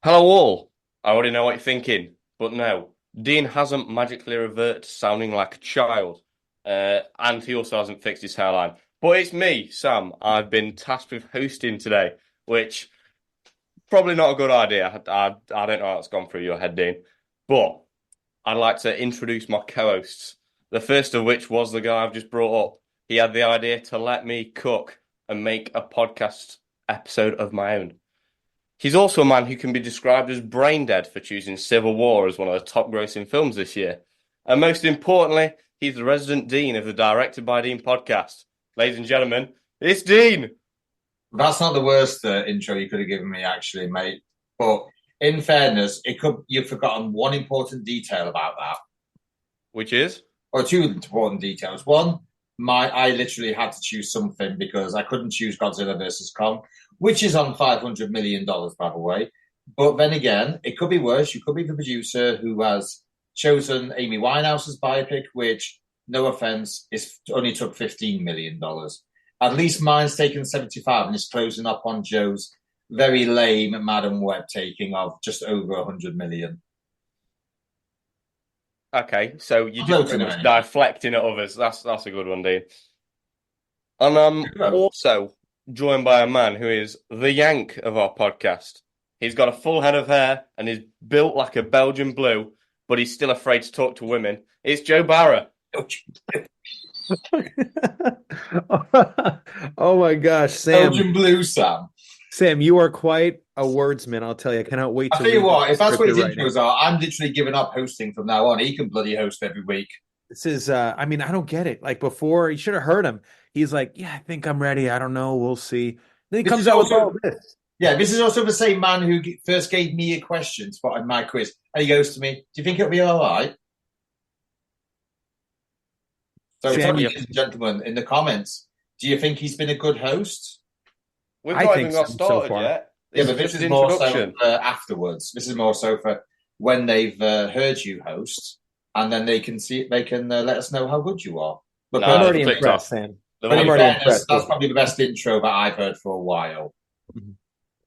Hello all. I already know what you're thinking, but no. Dean hasn't magically reverted to sounding like a child. And he also hasn't fixed his hairline. But it's me, Sam. I've been tasked with hosting today, which probably not a good idea. I don't know how it's gone through your head, Dean. But I'd like to introduce my co-hosts. The first of which was the guy I've just brought up. He had the idea to let me cook and make a podcast episode of my own. He's also a man who can be described as brain dead for choosing Civil War as one of the top grossing films this year. And most importantly, he's the resident dean of the Directed by Dean podcast. Ladies and gentlemen, it's Dean. That's not the worst intro you could have given me, actually, mate. But in fairness, you've forgotten one important detail about that, Which is? or two important details. One, I literally had to choose something because I couldn't choose Godzilla versus Kong, which is on $500 million, by the way. But then again, it could be worse. You could be the producer who has chosen Amy Winehouse's biopic, which, no offense, is only took $15 million. At least mine's taken 75 and is closing up on Joe's very lame Madam Web taking of just over 100 million. Okay, so you're just Floating pretty much around. deflecting at others. That's a good one, Dean. And I'm also joined by a man who is the Yank of our podcast. He's got a full head of hair and is built like a Belgian blue, but he's still afraid to talk to women. It's Joe Barra. Oh my gosh, Sam. Belgian Blue, Sam. Sam, you are quite a wordsman, I'll tell you. I cannot wait I to tell you read what, the if that's script what his you're writing. intros are, I'm literally giving up hosting from now on. He can bloody host every week. This is I mean, I don't get it. Like before, you should have heard him. He's like, "Yeah, I think I'm ready. I don't know. We'll see." Then he This comes is out with also all this. Yeah, this is also the same man who first gave me a question spot in my quiz. And he goes to me, "Do you think it'll be all right?" So tell Sam, me, Yep. ladies and gentlemen, in the comments, do you think he's been a good host? We've I not think even got so started far. yet. Yeah, This but is this just is an more so introduction. afterwards. This is more so for when they've heard you host, and then they can let us know how good you are. But, Nah, I'm they've already clicked impressed, off. Sam. They've but I'm in already already clicked off. fairness, impressed that's with probably the best intro that I've heard for a while. you.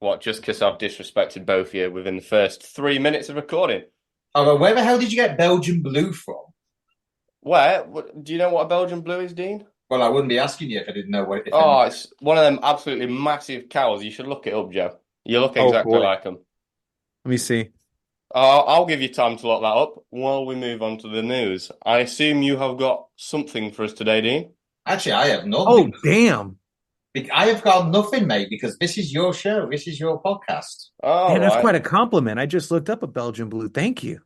What, just because I've disrespected both of you within the first 3 minutes of recording? Oh, well, where the hell did you get Belgian Blue from? Where? Do you know what a Belgian Blue is, Dean? Well, I wouldn't be asking you if I didn't know what. If I knew. Oh, it's one of them absolutely massive cows. You should look it up, Joe. You look Oh exactly boy. like them. Let me see. I'll give you time to look that up while we move on to the news. I assume you have got something for us today, Dean? Actually, I have none. Oh, damn. I have got nothing, mate, because this is your show. This is your podcast. All Man, that's right. quite a compliment. I just looked up a Belgian blue. Thank you.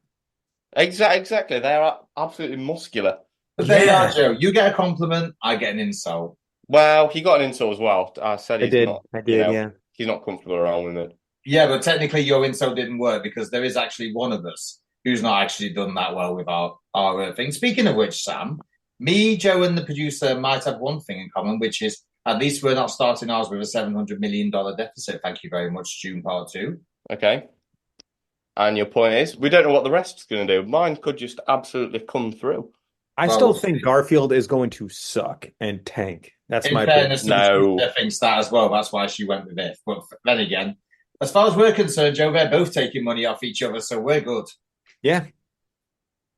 Exactly. They are absolutely muscular. But there you are, Yeah, Joe. You get a compliment, I get an insult. Well, he got an insult as well. I said I he's did. not, I did. Yeah. he's not comfortable around women. Yeah, but technically your insult didn't work because there is actually one of us who's not actually done that well with our thing. Speaking of which, Sam, me, Joe, and the producer might have one thing in common, which is at least we're not starting ours with a $700 million deficit. Thank you very much, June Part 2. Okay. And your point is, we don't know what the rest's going to do. Mine could just absolutely come through. I Well, still we'll think see. Garfield is going to suck and tank. That's In my fairness to prediction. the No. producer thinks that as well. That's why she went with it. But then again, as far as we're concerned, Joe, they're both taking money off each other, so we're good. Yeah.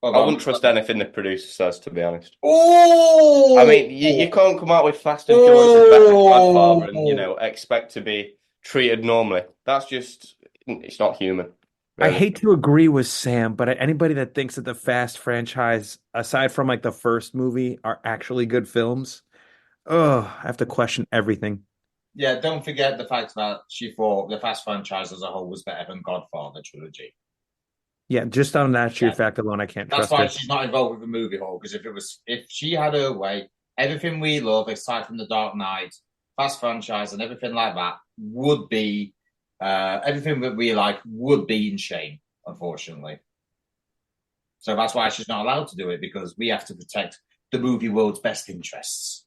Well, I wouldn't trust anything the producer says, to be honest. Oh, I mean, you can't come out with Fast and Furious is better than Godfather and, expect to be treated normally. That's just, it's not human. I Really. hate to agree with Sam, but anybody that thinks that the Fast franchise, aside from like the first movie, are actually good films, oh, I have to question everything. Yeah, don't forget the fact that she thought the Fast franchise as a whole was better than Godfather trilogy. Yeah, just on that sheer Yeah, fact alone, I can't that's trust why her. she's not involved with the movie hall. Because if she had her way, everything we love, aside from the Dark Knight, Fast franchise, and everything like that, would be everything that we like would be in shame, unfortunately. So that's why she's not allowed to do it because we have to protect the movie world's best interests.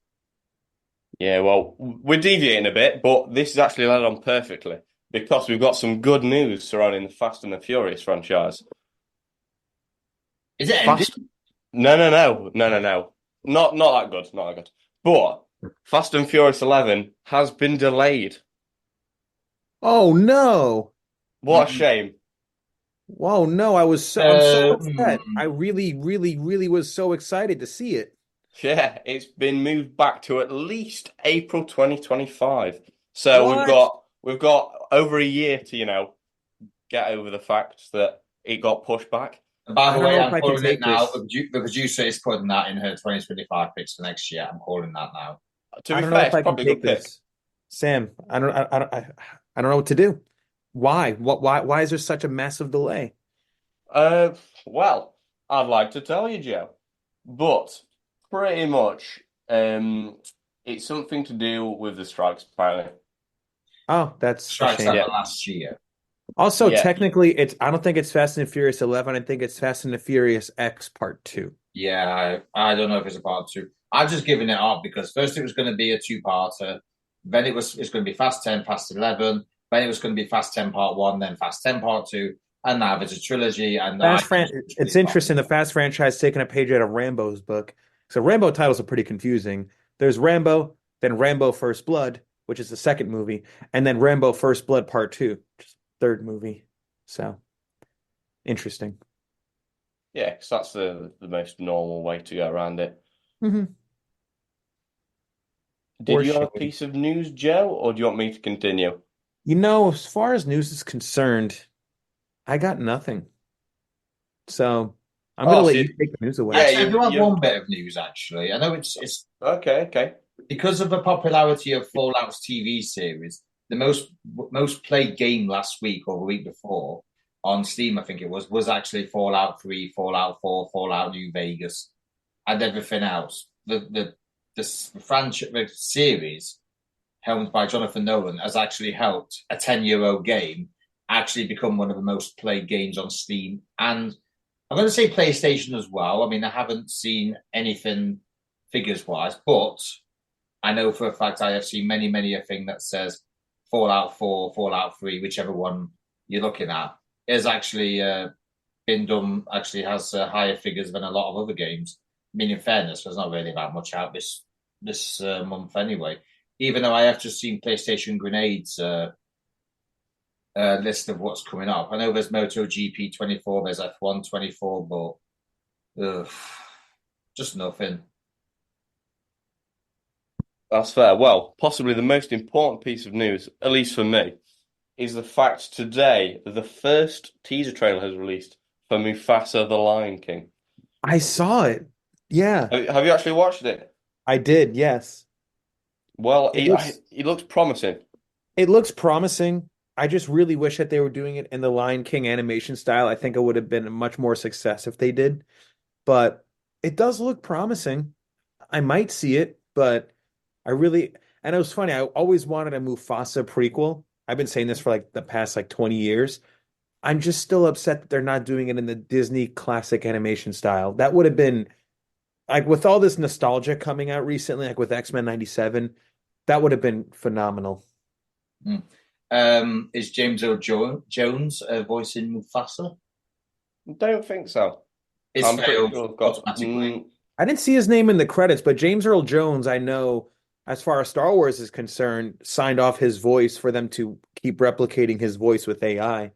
Yeah, well, we're deviating a bit, but this is actually led on perfectly because we've got some good news surrounding the Fast and the Furious franchise. Is it ended? Fast? No. Not that good, not that good. But Fast and Furious 11 has been delayed. Oh no. What a shame. Whoa, no, I'm so Uh, upset. hmm. I really, really, really was so excited to see it. Yeah, it's been moved back to at least April 2025. So What? we've got over a year to, get over the fact that it got pushed back. By I the don't way, know if I'm I can calling it take now. this. The producer is putting that in her 2025 picks for next year. I'm calling that now. To I be don't know fair, if it's I can probably a good take pick. this. Sam, I don't know what to do. Why? Why is there such a massive delay? Uh, well, I'd like to tell you, Joe, but pretty much, it's something to do with the strikes, apparently. Oh, that's a Strikes shame. happened Yeah, last year. Also, yeah, technically, I don't think it's Fast and Furious 11. I think it's Fast and the Furious X Part 2. Yeah, I don't know if it's a part two. I've just given it up because first it was going to be a two-parter, then it's going to be Fast 10, Fast 11, then it was going to be Fast 10 Part 1, then Fast 10 Part 2, and now it's a trilogy. And I It's interesting. The Fast franchise taking a page out of Rambo's book. So Rambo titles are pretty confusing. There's Rambo, then Rambo First Blood, which is the second movie, and then Rambo First Blood Part 2, which is the third movie. So interesting. yeah, because that's the most normal way to go around it. Hmm. Did For you have a sure. piece of news, Joe, or do you want me to continue? As far as news is concerned, I got nothing. So I'm gonna Oh, let so you take the news away. yeah, actually I do have you've one bit of news. Actually, I know it's okay, okay. because of the popularity of Fallout's TV series. The most played game last week or the week before on Steam, I think it was actually Fallout 3, Fallout 4, Fallout New Vegas, and everything else. The franchise the series helmed by Jonathan Nolan has actually helped a 10-year-old game actually become one of the most played games on Steam. And I'm going to say PlayStation as well. I mean, I haven't seen anything figures wise, but I know for a fact I have seen many a thing that says Fallout 4, Fallout 3, whichever one you're looking at, is actually been done, actually has higher figures than a lot of other games. I mean, in fairness, there's not really that much out this month anyway. Even though I have just seen PlayStation Grenades list of what's coming up. I know there's MotoGP 24, there's F1 24, but just nothing. That's fair. Well, possibly the most important piece of news, at least for me, is the fact today the first teaser trailer has released for Mufasa the Lion King. I saw it. Yeah, Have you actually watched it? I did. Yes. Well, It looks he looks promising. it looks promising. I just really wish that they were doing it in the Lion King animation style. I think it would have been a much more success if they did. But it does look promising. I might see it, but I really and it was funny. I always wanted a Mufasa prequel. I've been saying this for like the past like 20 years. I'm just still upset that they're not doing it in the Disney classic animation style. That would have been like with all this nostalgia coming out recently, like with X-Men 97, that would have been phenomenal. Mm. Is James Earl Jones voicing Mufasa? Don't think so. It's I'm pretty failed sure I've got. automatically. I didn't see his name in the credits, but James Earl Jones, I know, as far as Star Wars is concerned, signed off his voice for them to keep replicating his voice with AI.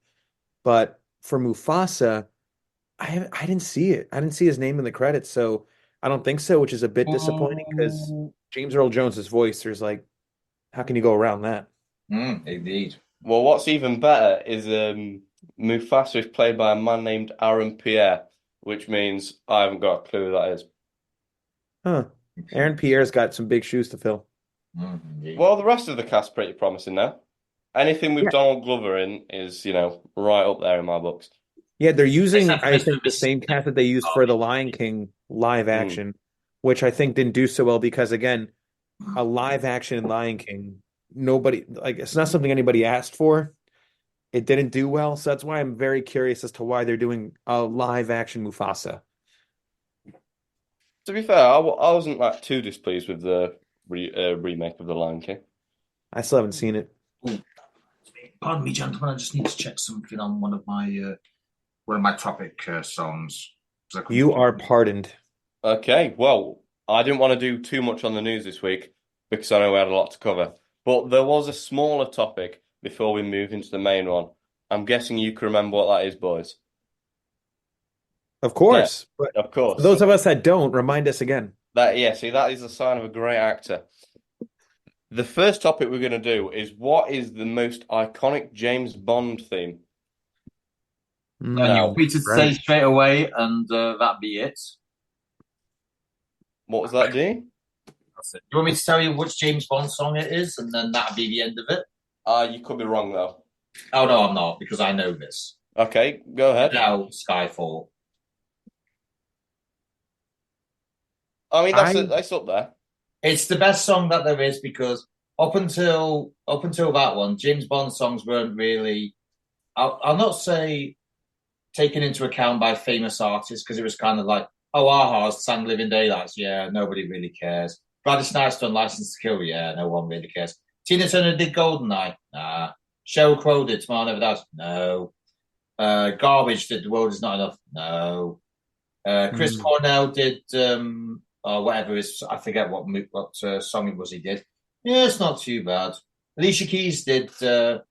But for Mufasa, I didn't see it. I didn't see his name in the credits, so I don't think so, which is a bit disappointing because James Earl Jones's voice, there's like, how can you go around that? Indeed. Well, what's even better is Mufasa is played by a man named Aaron Pierre, which means I haven't got a clue who that is. Huh. Aaron Pierre's got some big shoes to fill. Indeed. Well, the rest of the cast's pretty promising now. Anything with Yeah. Donald Glover in is, right up there in my books. Yeah, they're using, Except for I Mr. think, the same cast that they used for the Lion King live Mm. action, which I think didn't do so well because, again, a live action Lion King, nobody, like, it's not something anybody asked for. It didn't do well, so that's why I'm very curious as to why they're doing a live action Mufasa. To be fair, I wasn't like too displeased with the remake of The Lion King. I still haven't seen it. Ooh, pardon me, gentlemen. I just need to check something on one of my topic songs. You are pardoned. Okay, well, I didn't want to do too much on the news this week because I know we had a lot to cover. But there was a smaller topic before we move into the main one. I'm guessing you can remember what that is, boys. Of Yeah, course. But of for course. those of us that don't, remind us again. See, that is a sign of a great actor. The first topic we're going to do is what is the most iconic James Bond theme? And you Now, want me to say Right. straight away, and that be it. what was that, Dean? That's it. You want me to tell you which James Bond song it is, and then that'll be the end of it? You could be wrong though. Oh no, I'm not because I know this. Okay, go ahead. Now, Skyfall. I mean, I that's up there. It's the best song that there is because up until that one, James Bond songs weren't really. I'll not say taken into account by famous artists because it was kind of like, oh, Aha sang Living Daylights. Yeah, nobody really cares. Gladys Knight done License to Kill. Yeah, no one really cares. Tina Turner did Goldeneye. Nah. Sheryl Crow did Tomorrow Never Dies. No. Garbage did The World Is Not Enough. No. Chris mm, Cornell did or whatever his I forget what song it was he did. Yeah, it's not too bad. Alicia Keys did Quantum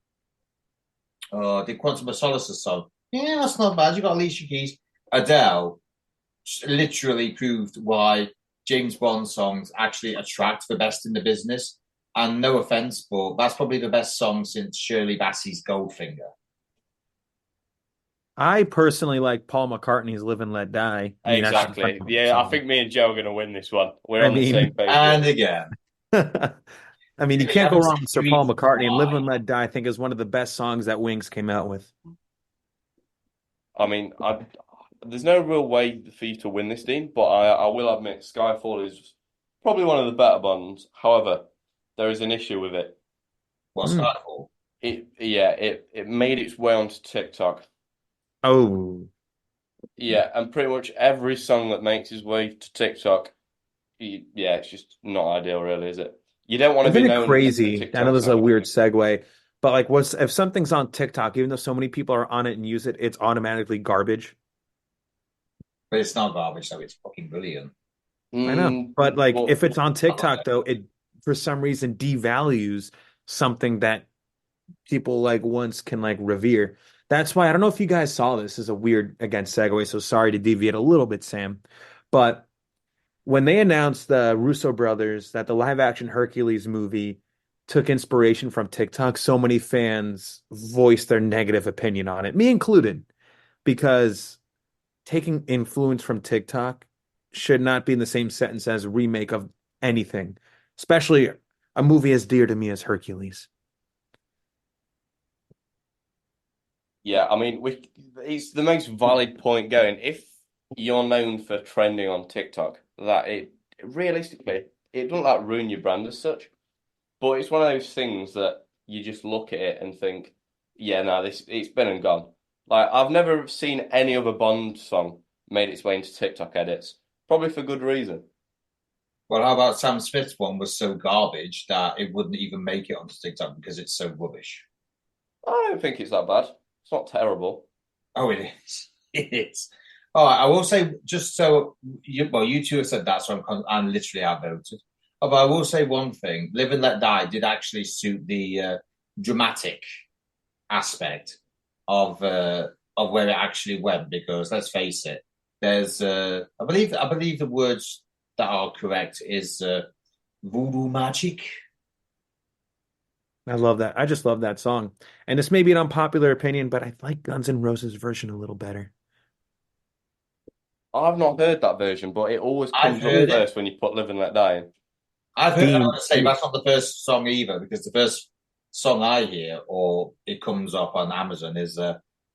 of Solace's song. Yeah, that's not bad. You got Alicia Keys. Adele literally proved why James Bond songs actually attract the best in the business. And no offense, but that's probably the best song since Shirley Bassey's Goldfinger. I personally like Paul McCartney's "Live and Let Die." I mean, that's just Exactly. Yeah, I think me and Joe are going to win this one. We're I on the same mean, page And here. again, I mean, you if you can't go haven't wrong seen with Sir the Paul reasons McCartney, and "Live why, and Let Die" I think is one of the best songs that Wings came out with. I mean, there's no real way for you to win this, Dean, but I will admit Skyfall is probably one of the better Bonds. However, there is an issue with it. what's Mm. that for? It made its way onto TikTok. Oh, Yeah, and pretty much every song that makes its way to TikTok, yeah, it's just not ideal, really, is it? You don't want to isn't be it known as the crazy? I know TikTok this is a sound. weird segue, but like, what's if something's on TikTok, even though so many people are on it and use it, it's automatically garbage. But it's not garbage, so it's fucking brilliant. I know, Mm, but like, but if it's on I love TikTok, it. though, it for some reason devalues something that people like once can like revere. That's why I don't know if you guys saw this. This is a weird again segue, so sorry to deviate a little bit, Sam. But when they announced the Russo brothers that the live action Hercules movie took inspiration from TikTok, so many fans voiced their negative opinion on it, me included, because taking influence from TikTok should not be in the same sentence as a remake of anything, especially a movie as dear to me as Hercules. yeah, I mean, it's the most valid point going. If you're known for trending on TikTok, that it realistically it doesn't like ruin your brand as such, but it's one of those things that you just look at it and think, yeah, no, this it's been and gone. Like I've never seen any other Bond song made its way into TikTok edits, probably for good reason. Well, how about Sam Smith's one was so garbage that it wouldn't even make it onto TikTok because it's so rubbish. I don't think it's that bad. It's not terrible. Oh, it is. It is. All right, I will say just so you two have said that, so I'm literally outvoted. Oh, but I will say one thing: "Live and Let Die" did actually suit the dramatic aspect of where it actually went. Because let's face it, there's I believe the words that are correct is voodoo magic. I love that. I just love that song. And this may be an unpopular opinion, but I like Guns N' Roses' version a little better. I've not heard that version, but it always I've comes up heard it. first when you put "Live and Let Die" in. I've heard. I Dean, want to say that's not the first song either, because the first song I hear or it comes up on Amazon is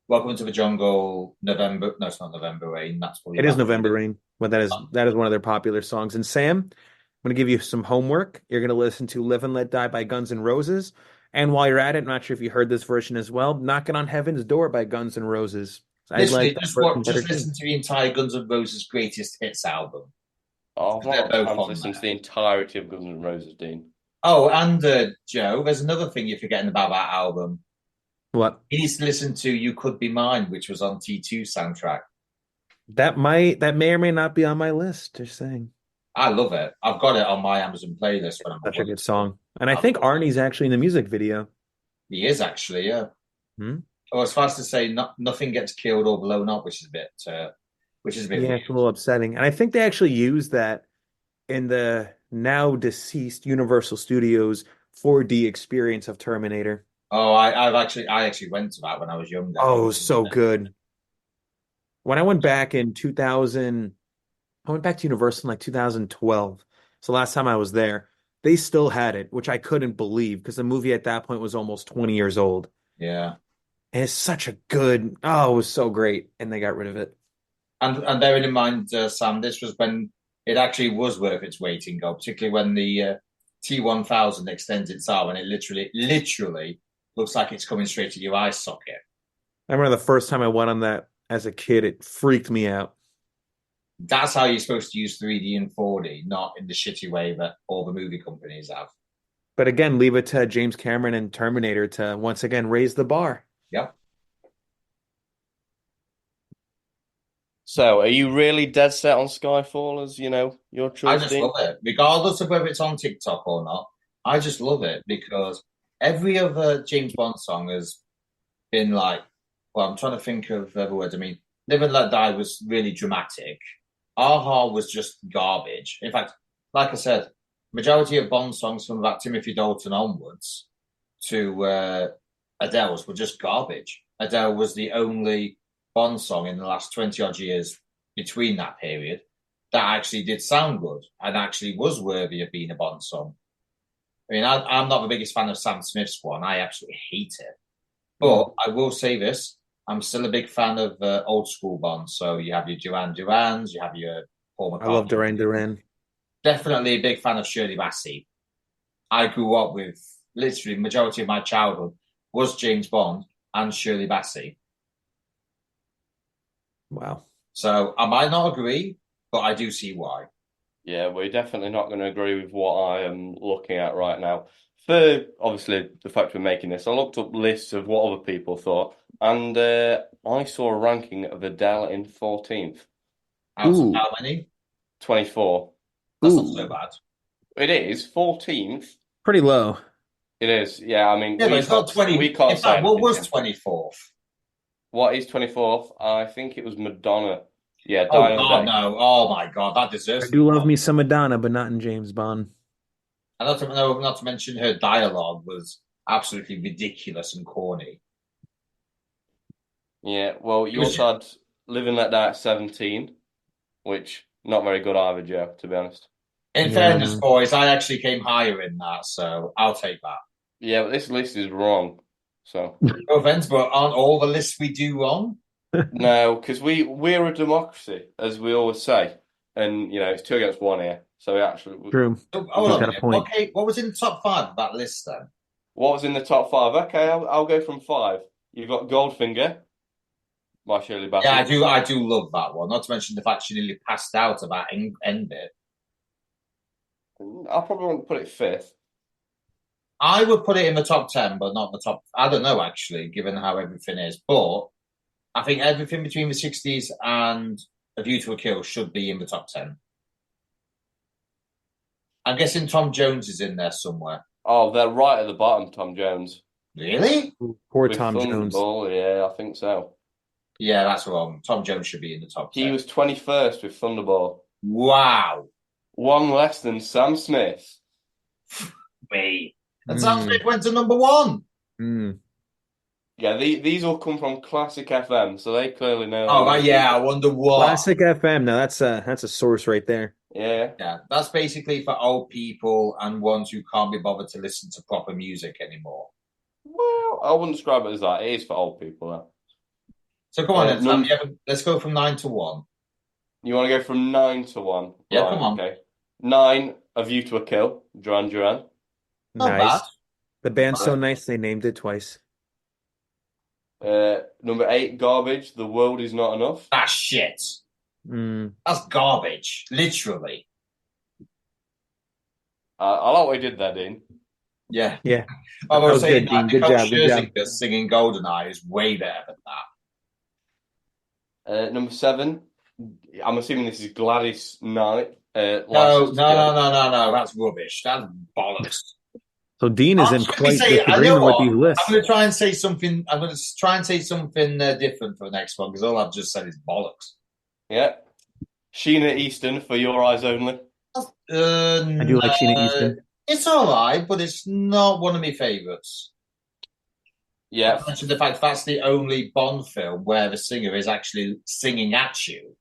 "Welcome to the Jungle." November. No, it's not November Rain. That's probably it is that. November Rain, but that is one of their popular songs. And Sam, I'm going to give you some homework. You're going to listen to Live and Let Die by Guns N' Roses. And while you're at it, I'm not sure if you heard this version as well, Knocking on Heaven's Door by Guns N' Roses. I like Literally, that version better just too. listen to the entire Guns N' Roses greatest hits album. Oh, I've They're not had both time to on listen to there. the entirety of Guns N' Roses, Dean. Oh, and Joe, there's another thing you're forgetting about that album. What? You need to listen to "You Could Be Mine," which was on T2 soundtrack. That may or may not be on my list, just saying. I love it. I've got it on my Amazon playlist when I'm at Such a work. good song. And I I think love it. Arnie's actually in the music video. He is actually, yeah. Hmm? I was fast to say nothing gets killed or blown up, which is a bit Yeah, weird. it's a little upsetting. And I think they actually used that in the now deceased Universal Studios 4D experience of Terminator. Oh, I actually went to that when I was younger. It Oh, was so good. When I went back in 2000, I went back to Universal in like 2012. So last time I was there, they still had it, which I couldn't believe because the movie at that point was almost 20 years old. yeah. And it's such a good, oh, it was so great. And they got rid of it. And bearing in mind, Sam, this was when it actually was worth its weight in gold, particularly when the T1000 extends its arm and it literally looks like it's coming straight at your eye socket. I remember the first time I went on that as a kid, it freaked me out. That's how you're supposed to use 3D and 4D, not in the shitty way that all the movie companies have. But again, leave it to James Cameron and Terminator to once again raise the bar. Yep. So, are you really dead set on Skyfall as, your I choice, just Dean? love it, regardless of whether it's on TikTok or not. I just love it because every other James Bond song has been like, well, I'm trying to think of other words. I mean, Live and Let Die was really dramatic. Aha was just garbage. In fact, like I said, majority of Bond songs from about Timothy Dalton onwards to Adele's were just garbage. Adele was the only Bond song in the last 20 odd years between that period that actually did sound good and actually was worthy of being a Bond song. I mean, I'm not the biggest fan of Sam Smith's one. I absolutely hate it. But I will say this: I'm still a big fan of old school Bonds. So you have your Duran Durans, you have your Paul I love McCartney. Duran Duran. Definitely a big fan of Shirley Bassey. I grew up with literally majority of my childhood was James Bond and Shirley Bassey. Wow. So I might not agree, but I do see why. Yeah, we're definitely not going to agree with what I am looking at right now. For obviously the fact we're making this, I looked up lists of what other people thought, and I saw a ranking of Adele in 14th, Out of Ooh. how many? 24. That's Ooh. not so bad. It is 14th. Pretty low. It is. Yeah, I mean, Yeah, but it's not 20. we can't In say fact, what anything. was 24th? What is 24th? I think it was Madonna. Yeah, Oh, Die God, Another Day. no. Oh, my God. That I deserves to be do love wrong. me some Madonna, but not in James Bond. And not to mention her dialogue was absolutely ridiculous and corny. Yeah, well, you It was also had Living Let Die at 17, which not very good either, Joe, to be honest. In Yeah. fairness, boys, I actually came higher in that, so I'll take that. Yeah, but this list is wrong. So No offense, but aren't all the lists we do wrong? no, because we're a democracy, as we always say, and it's 2 against 1 here. So we actually, True. So, hold You've on a got a minute. point. Okay, what was in the top five of that list then? what was in the top five? Okay, I'll go from five. You've got Goldfinger by Shirley Bassey. Yeah, I do love that one. Not to mention the fact she nearly passed out at that end bit. I probably wouldn't put it fifth. I would put it in the top 10, but not the top. I don't know, actually, given how everything is. But I think everything between the 60s and A View to a Kill should be in the top 10. I'm guessing Tom Jones is in there somewhere. Oh, they're right at the bottom, Tom Jones. Really? Poor With Tom Jones. Thunderball, yeah, I think so. Yeah, that's wrong. Tom Jones should be in the top 10. He was 21st with Thunderball. Wow. One less than Sam Smith. Me. And Sam Smith went to number one. Mm. Yeah, these all come from Classic FM, so they clearly know. Oh, right, yeah. I wonder what. Classic FM. Now that's a source right there. Yeah. Yeah, that's basically for old people and ones who can't be bothered to listen to proper music anymore. Well, I wouldn't describe it as that. It is for old people, though. So come on, then, Sam. Let's go from 9 to 1. You want to go from 9 to 1? Yeah, Right, come on. Okay. 9, A View to a Kill, Duran Duran. Not Nice. bad. The band's so nice they named it twice. Number 8, Garbage, The World Is Not Enough. That's shit. Mm. That's garbage, literally. I like what he did there, Dean. Yeah. Yeah. I That was was saying good, Dean. that Good job, good job. Scherzinger singing GoldenEye is way better than that. Number 7, I'm assuming this is Gladys Knight. No. That's rubbish. That's bollocks. So Dean is in Should we quite say? I know disagreement with what. these lists. I'm going to try and say something. I'm going to try and say something different for the next one because all I've just said is bollocks. Yeah. Sheena Easton for Your Eyes Only. I do like Sheena Easton. It's all right, but it's not one of my favourites. Yeah. I mentioned the fact that's the only Bond film where the singer is actually singing at you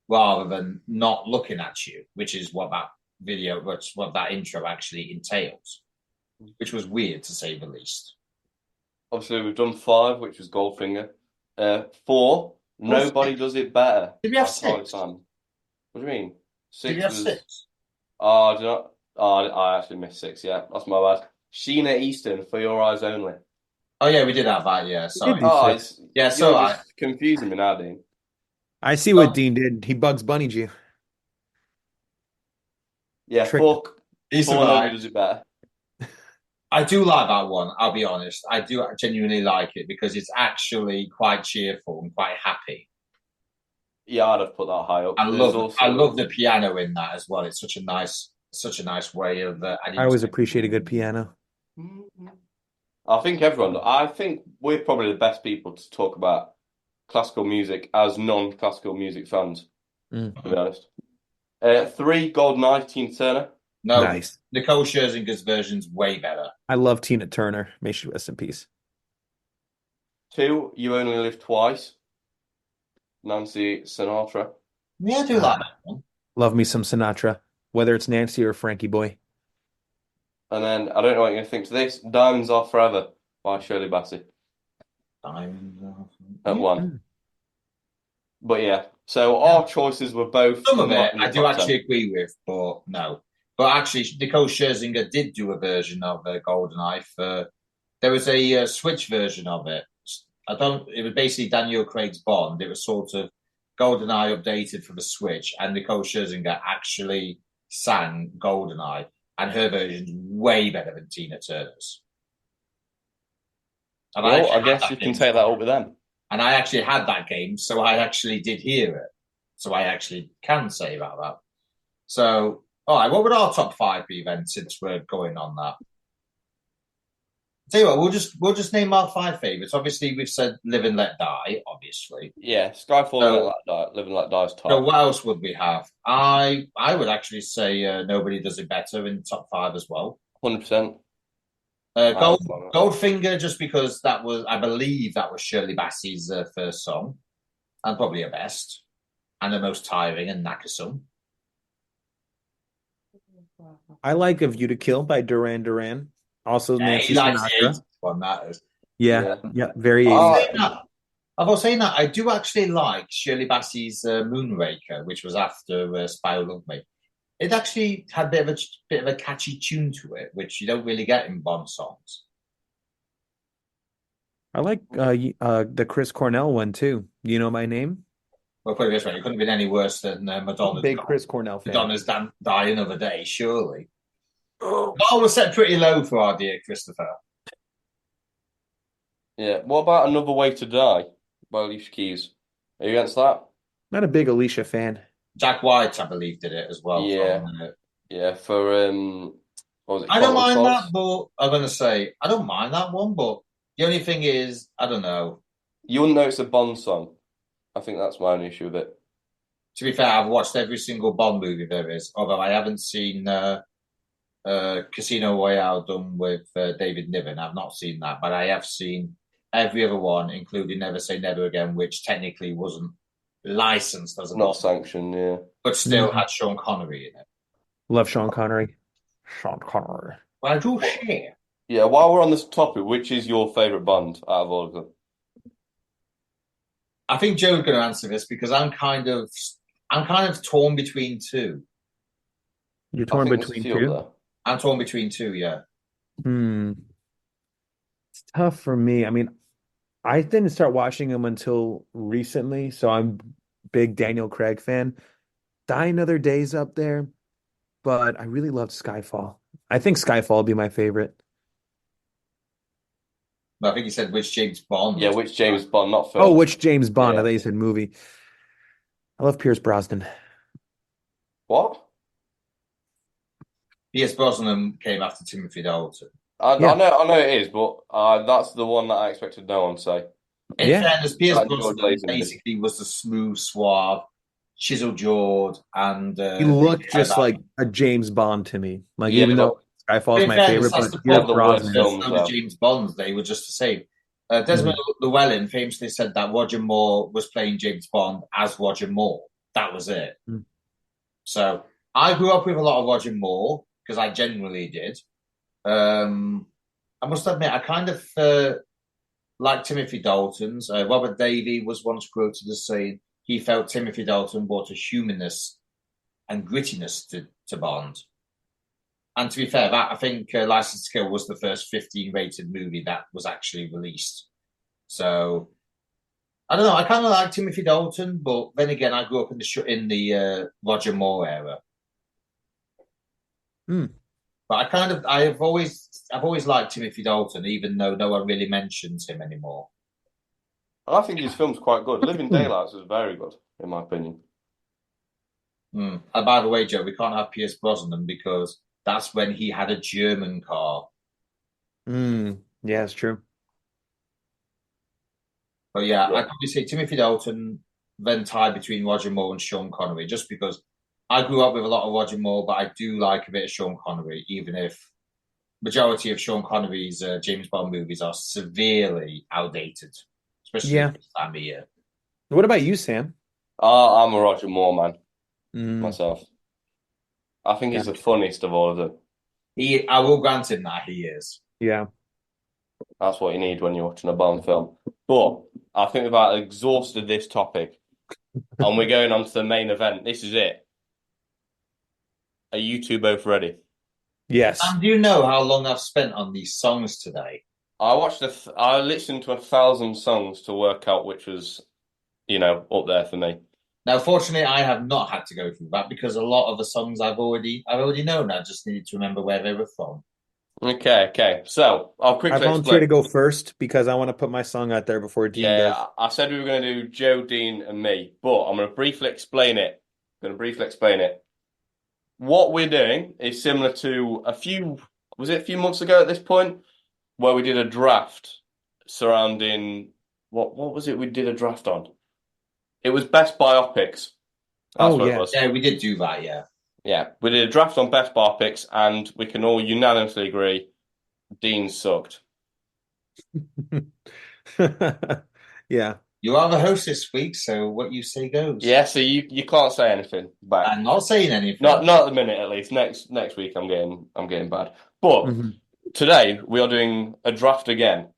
rather than not looking at you, which is what that intro actually entails, which was weird to say the least. Obviously, we've done 5, which was Goldfinger. 4, Nobody Does It Better. Did we have by Charlie 6? Simon. What do you mean? Did we 6 have was. 6? Oh, did not. Oh, I actually missed 6. Yeah, that's my bad. Sheena Easton for Your Eyes Only. Oh yeah, we did have that. Yeah, sorry. Oh, Yeah, you're so just confusing me now, Dean. I see what Dean did. He Bugs Bunnied you. Yeah, Trick. 4, he 4 Nobody survived. Does It Better. I do like that one. I'll be honest. I do genuinely like it because it's actually quite cheerful and quite happy. Yeah, I'd have put that high up. I love the piano in that as well. It's such a nice way of. I always appreciate a good piano. I think we're probably the best people to talk about classical music as non-classical music fans, to be honest. 3, GoldenEye, Tina Turner. No, Nice. Nicole Scherzinger's version's way better. I love Tina Turner. May she rest in peace. 2, You Only Live Twice, Nancy Sinatra. Yeah, I do like that one. Love me some Sinatra, whether it's Nancy or Frankie Boy. And then, I don't know what you're going to think to this, Diamonds Are Forever by Shirley Bassey at 1. But yeah, so our choices were both. Some of not it in the I do top actually 10. agree with, but no. But actually, Nicole Scherzinger did do a version of GoldenEye. There was a Switch version of it. It was basically Daniel Craig's Bond. It was sort of GoldenEye updated for the Switch, and Nicole Scherzinger actually sang GoldenEye, and her version's way better than Tina Turner's. And Well, I guess you can take that up with them. And I actually had that game, so I actually did hear it. So I actually can say about that. So, all right, what would our top 5 be then, since we're going on that? Tell you what, we'll just name our 5 favourites. Obviously, we've said Live and Let Die, obviously. Yeah, Skyfall, Live and Let Die's top. So what else would we have? I would actually say Nobody Does It Better in top 5 as well. 100%. Goldfinger, just because I believe that was Shirley Bassey's first song, and probably her best, and the most tiring and knackersome. I like A View to Kill by Duran Duran. Also Nancy Sinatra. One that is. Yeah, very 80s. I was saying that I do actually like Shirley Bassey's Moonraker, which was after Spy Who Loved Me. It actually had a bit of a catchy tune to it, which you don't really get in Bond songs. I like the Chris Cornell one too. You Know My Name? Well, put it this way, it couldn't have been any worse than Madonna's. Big Chris Cornell fan. Madonna's Die Another Day, surely. Oh, was set pretty low for our dear Christopher. Yeah. What about Another Way to Die by Alicia Keys? Are you against that? Not a big Alicia fan. Jack White, I believe, did it as well. Yeah. Yeah. For what was it? I don't mind that, but I'm gonna say I don't mind that one. But the only thing is, I don't know. You wouldn't know it's a Bond song. I think that's my only issue with it. To be fair, I've watched every single Bond movie there is, although I haven't seen Casino Royale done with David Niven. I've not seen that, but I have seen every other one, including Never Say Never Again, which technically wasn't licensed as a not sanctioned, yeah, but still had Sean Connery in it. Love Sean Connery. Sean Connery. Well, I do share. Yeah, while we're on this topic, which is your favourite Bond out of all of them? I think Joe's going to answer this because I'm kind of torn between 2. You're torn between 2? I'm torn between 2, yeah. It's tough for me. I mean, I didn't start watching him until recently, so I'm a big Daniel Craig fan. Die Another Day's up there, but I really loved Skyfall. I think Skyfall would be my favorite. I think you said which James Bond. Yeah, which James Bond, not film. Oh, which James Bond? Yeah. I thought you said movie. I love Pierce Brosnan. What? Pierce Brosnan came after Timothy Dalton. Yeah. I know it is, but that's the one that I expected no one to say. In Yeah. fairness, Pierce Like George Brosnan Lazenby. basically was the smooth, suave, chisel jawed, and He maybe looked had just that. like a James Bond to me. Like, Yeah, even but though Skyfall's In my fairness, favorite, that's but the he Pierce had point. the worst Brosnan. films So was though. James Bond. They were just the same. Desmond Mhm. Llewellyn famously said that Roger Moore was playing James Bond as Roger Moore. That was it. Mhm. So I grew up with a lot of Roger Moore because I genuinely did. I must admit, I kind of like Timothy Dalton's. Robert Davey was once quoted as saying he felt Timothy Dalton brought a humanness and grittiness to Bond. And to be fair, that I think License to Kill was the first 15 rated movie that was actually released. So I don't know. I kind of like Timothy Dalton, but then again, I grew up in the Roger Moore era. Hmm. But I've always liked Timothy Dalton, even though no one really mentions him anymore. I think his film's quite good. Living Daylights is very good, in my opinion. And by the way, Joe, we can't have Pierce Brosnan because that's when he had a German car. Yeah, it's true. But yeah, Yeah. I'd probably say Timothy Dalton, then tied between Roger Moore and Sean Connery, just because I grew up with a lot of Roger Moore, but I do like a bit of Sean Connery, even if majority of Sean Connery's James Bond movies are severely outdated, especially Yeah. this time of year. What about you, Sam? I'm a Roger Moore man Mm, myself. I think he's the gotcha. funniest of all of them. I will grant him that he is. Yeah. That's what you need when you're watching a Bond film. But I think we've about exhausted this topic, and we're going on to the main event. This is it. Are you two both ready? Yes. And do you know how long I've spent on these songs today? I listened to 1,000 songs to work out which was, up there for me. Now, fortunately, I have not had to go through that because a lot of the songs I've already known. I just needed to remember where they were from. Okay. So I'll I quickly volunteer explain. to go first because I want to put my song out there before Dean does. Yeah, I said we were going to do Joe, Dean, and me, but I'm going to briefly explain it. What we're doing is similar to was it a few months ago at this point, where we did a draft surrounding what was it we did a draft on? It was best biopics. That's Oh, what it yeah. was. Yeah, we did do that. Yeah. Yeah, we did a draft on best biopics, and we can all unanimously agree Dean sucked. Yeah. You are the host this week, so what you say goes. Yeah, so you can't say anything back. I'm not saying anything. Not at the minute, at least. Next week, I'm getting bad. But Mhm. today we are doing a draft again.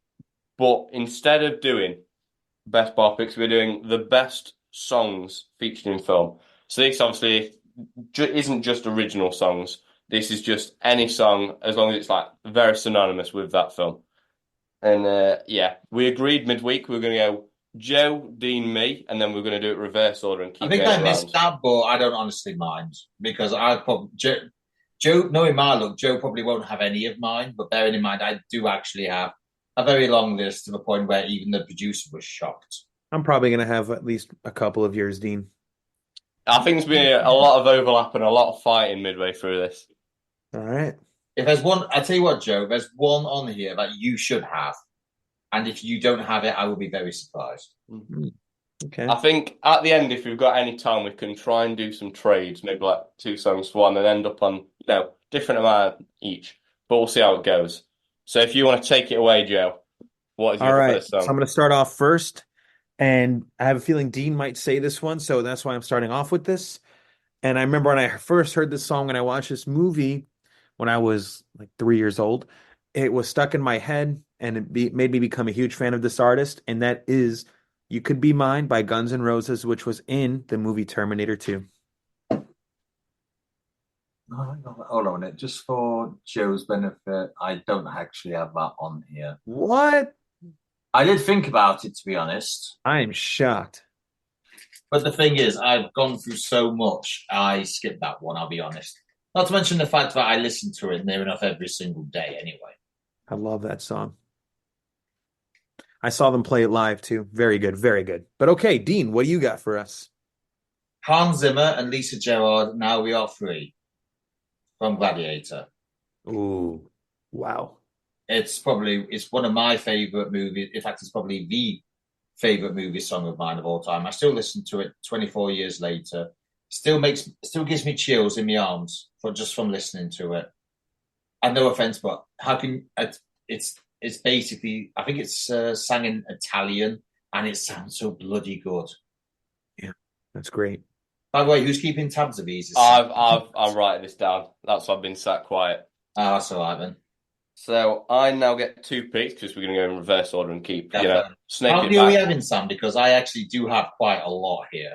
But instead of doing best biopics, we're doing the best songs featured in film. So this obviously isn't just original songs. This is just any song as long as it's like very synonymous with that film. And yeah, we agreed midweek we were going to go Joe, Dean, me, and then we're going to do it reverse order and I keep think going I missed around. that, but I don't honestly mind because I probably Joe, knowing my look, Joe probably won't have any of mine. But bearing in mind, I do actually have a very long list to the point where even the producer was shocked. I'm probably going to have at least a couple of years, Dean. I think there's been a lot of overlap and a lot of fighting midway through this. All right. If there's one, I tell you what, Joe, there's one on here that you should have, and if you don't have it, I will be very surprised. Okay. I think at the end, if we've got any time, we can try and do some trades, maybe like 2 songs for one, and end up on different amount each. But we'll see how it goes. So if you want to take it away, Joe, what is All your right. first So I'm song? going to start off first, and I have a feeling Dean might say this one, so that's why I'm starting off with this. And I remember when I first heard this song and I watched this movie when I was like 3 years old, it was stuck in my head and made me become a huge fan of this artist. And that is You Could Be Mine by Guns N' Roses, which was in the movie Terminator 2. Hold on a minute. Just for Joe's benefit, I don't actually have that on here. What? I did think about it, to be honest. I'm shocked. But the thing is, I've gone through so much, I skipped that one, I'll be honest. Not to mention the fact that I listen to it near enough every single day anyway. I love that song. I saw them play it live too. Very good, very good. But okay, Dean, what do you got for us? Hans Zimmer and Lisa Gerrard, Now We Are Free from Gladiator. Ooh, wow. It's one of my favorite movies. In fact, it's probably the favorite movie song of mine of all time. I still listen to it 24 years later. Still gives me chills in my arms from listening to it. And no offense, but how can it's basically, I think it's sang in Italian and it sounds so bloody good. Yeah, that's great. By the way, who's keeping tabs of these? I'm writing this down. That's why I've been sat quiet. Oh, that's all right then. So I now get 2 picks because we're going to go in reverse order and keep, snake How it many are we back. having, Sam? Because I actually do have quite a lot here.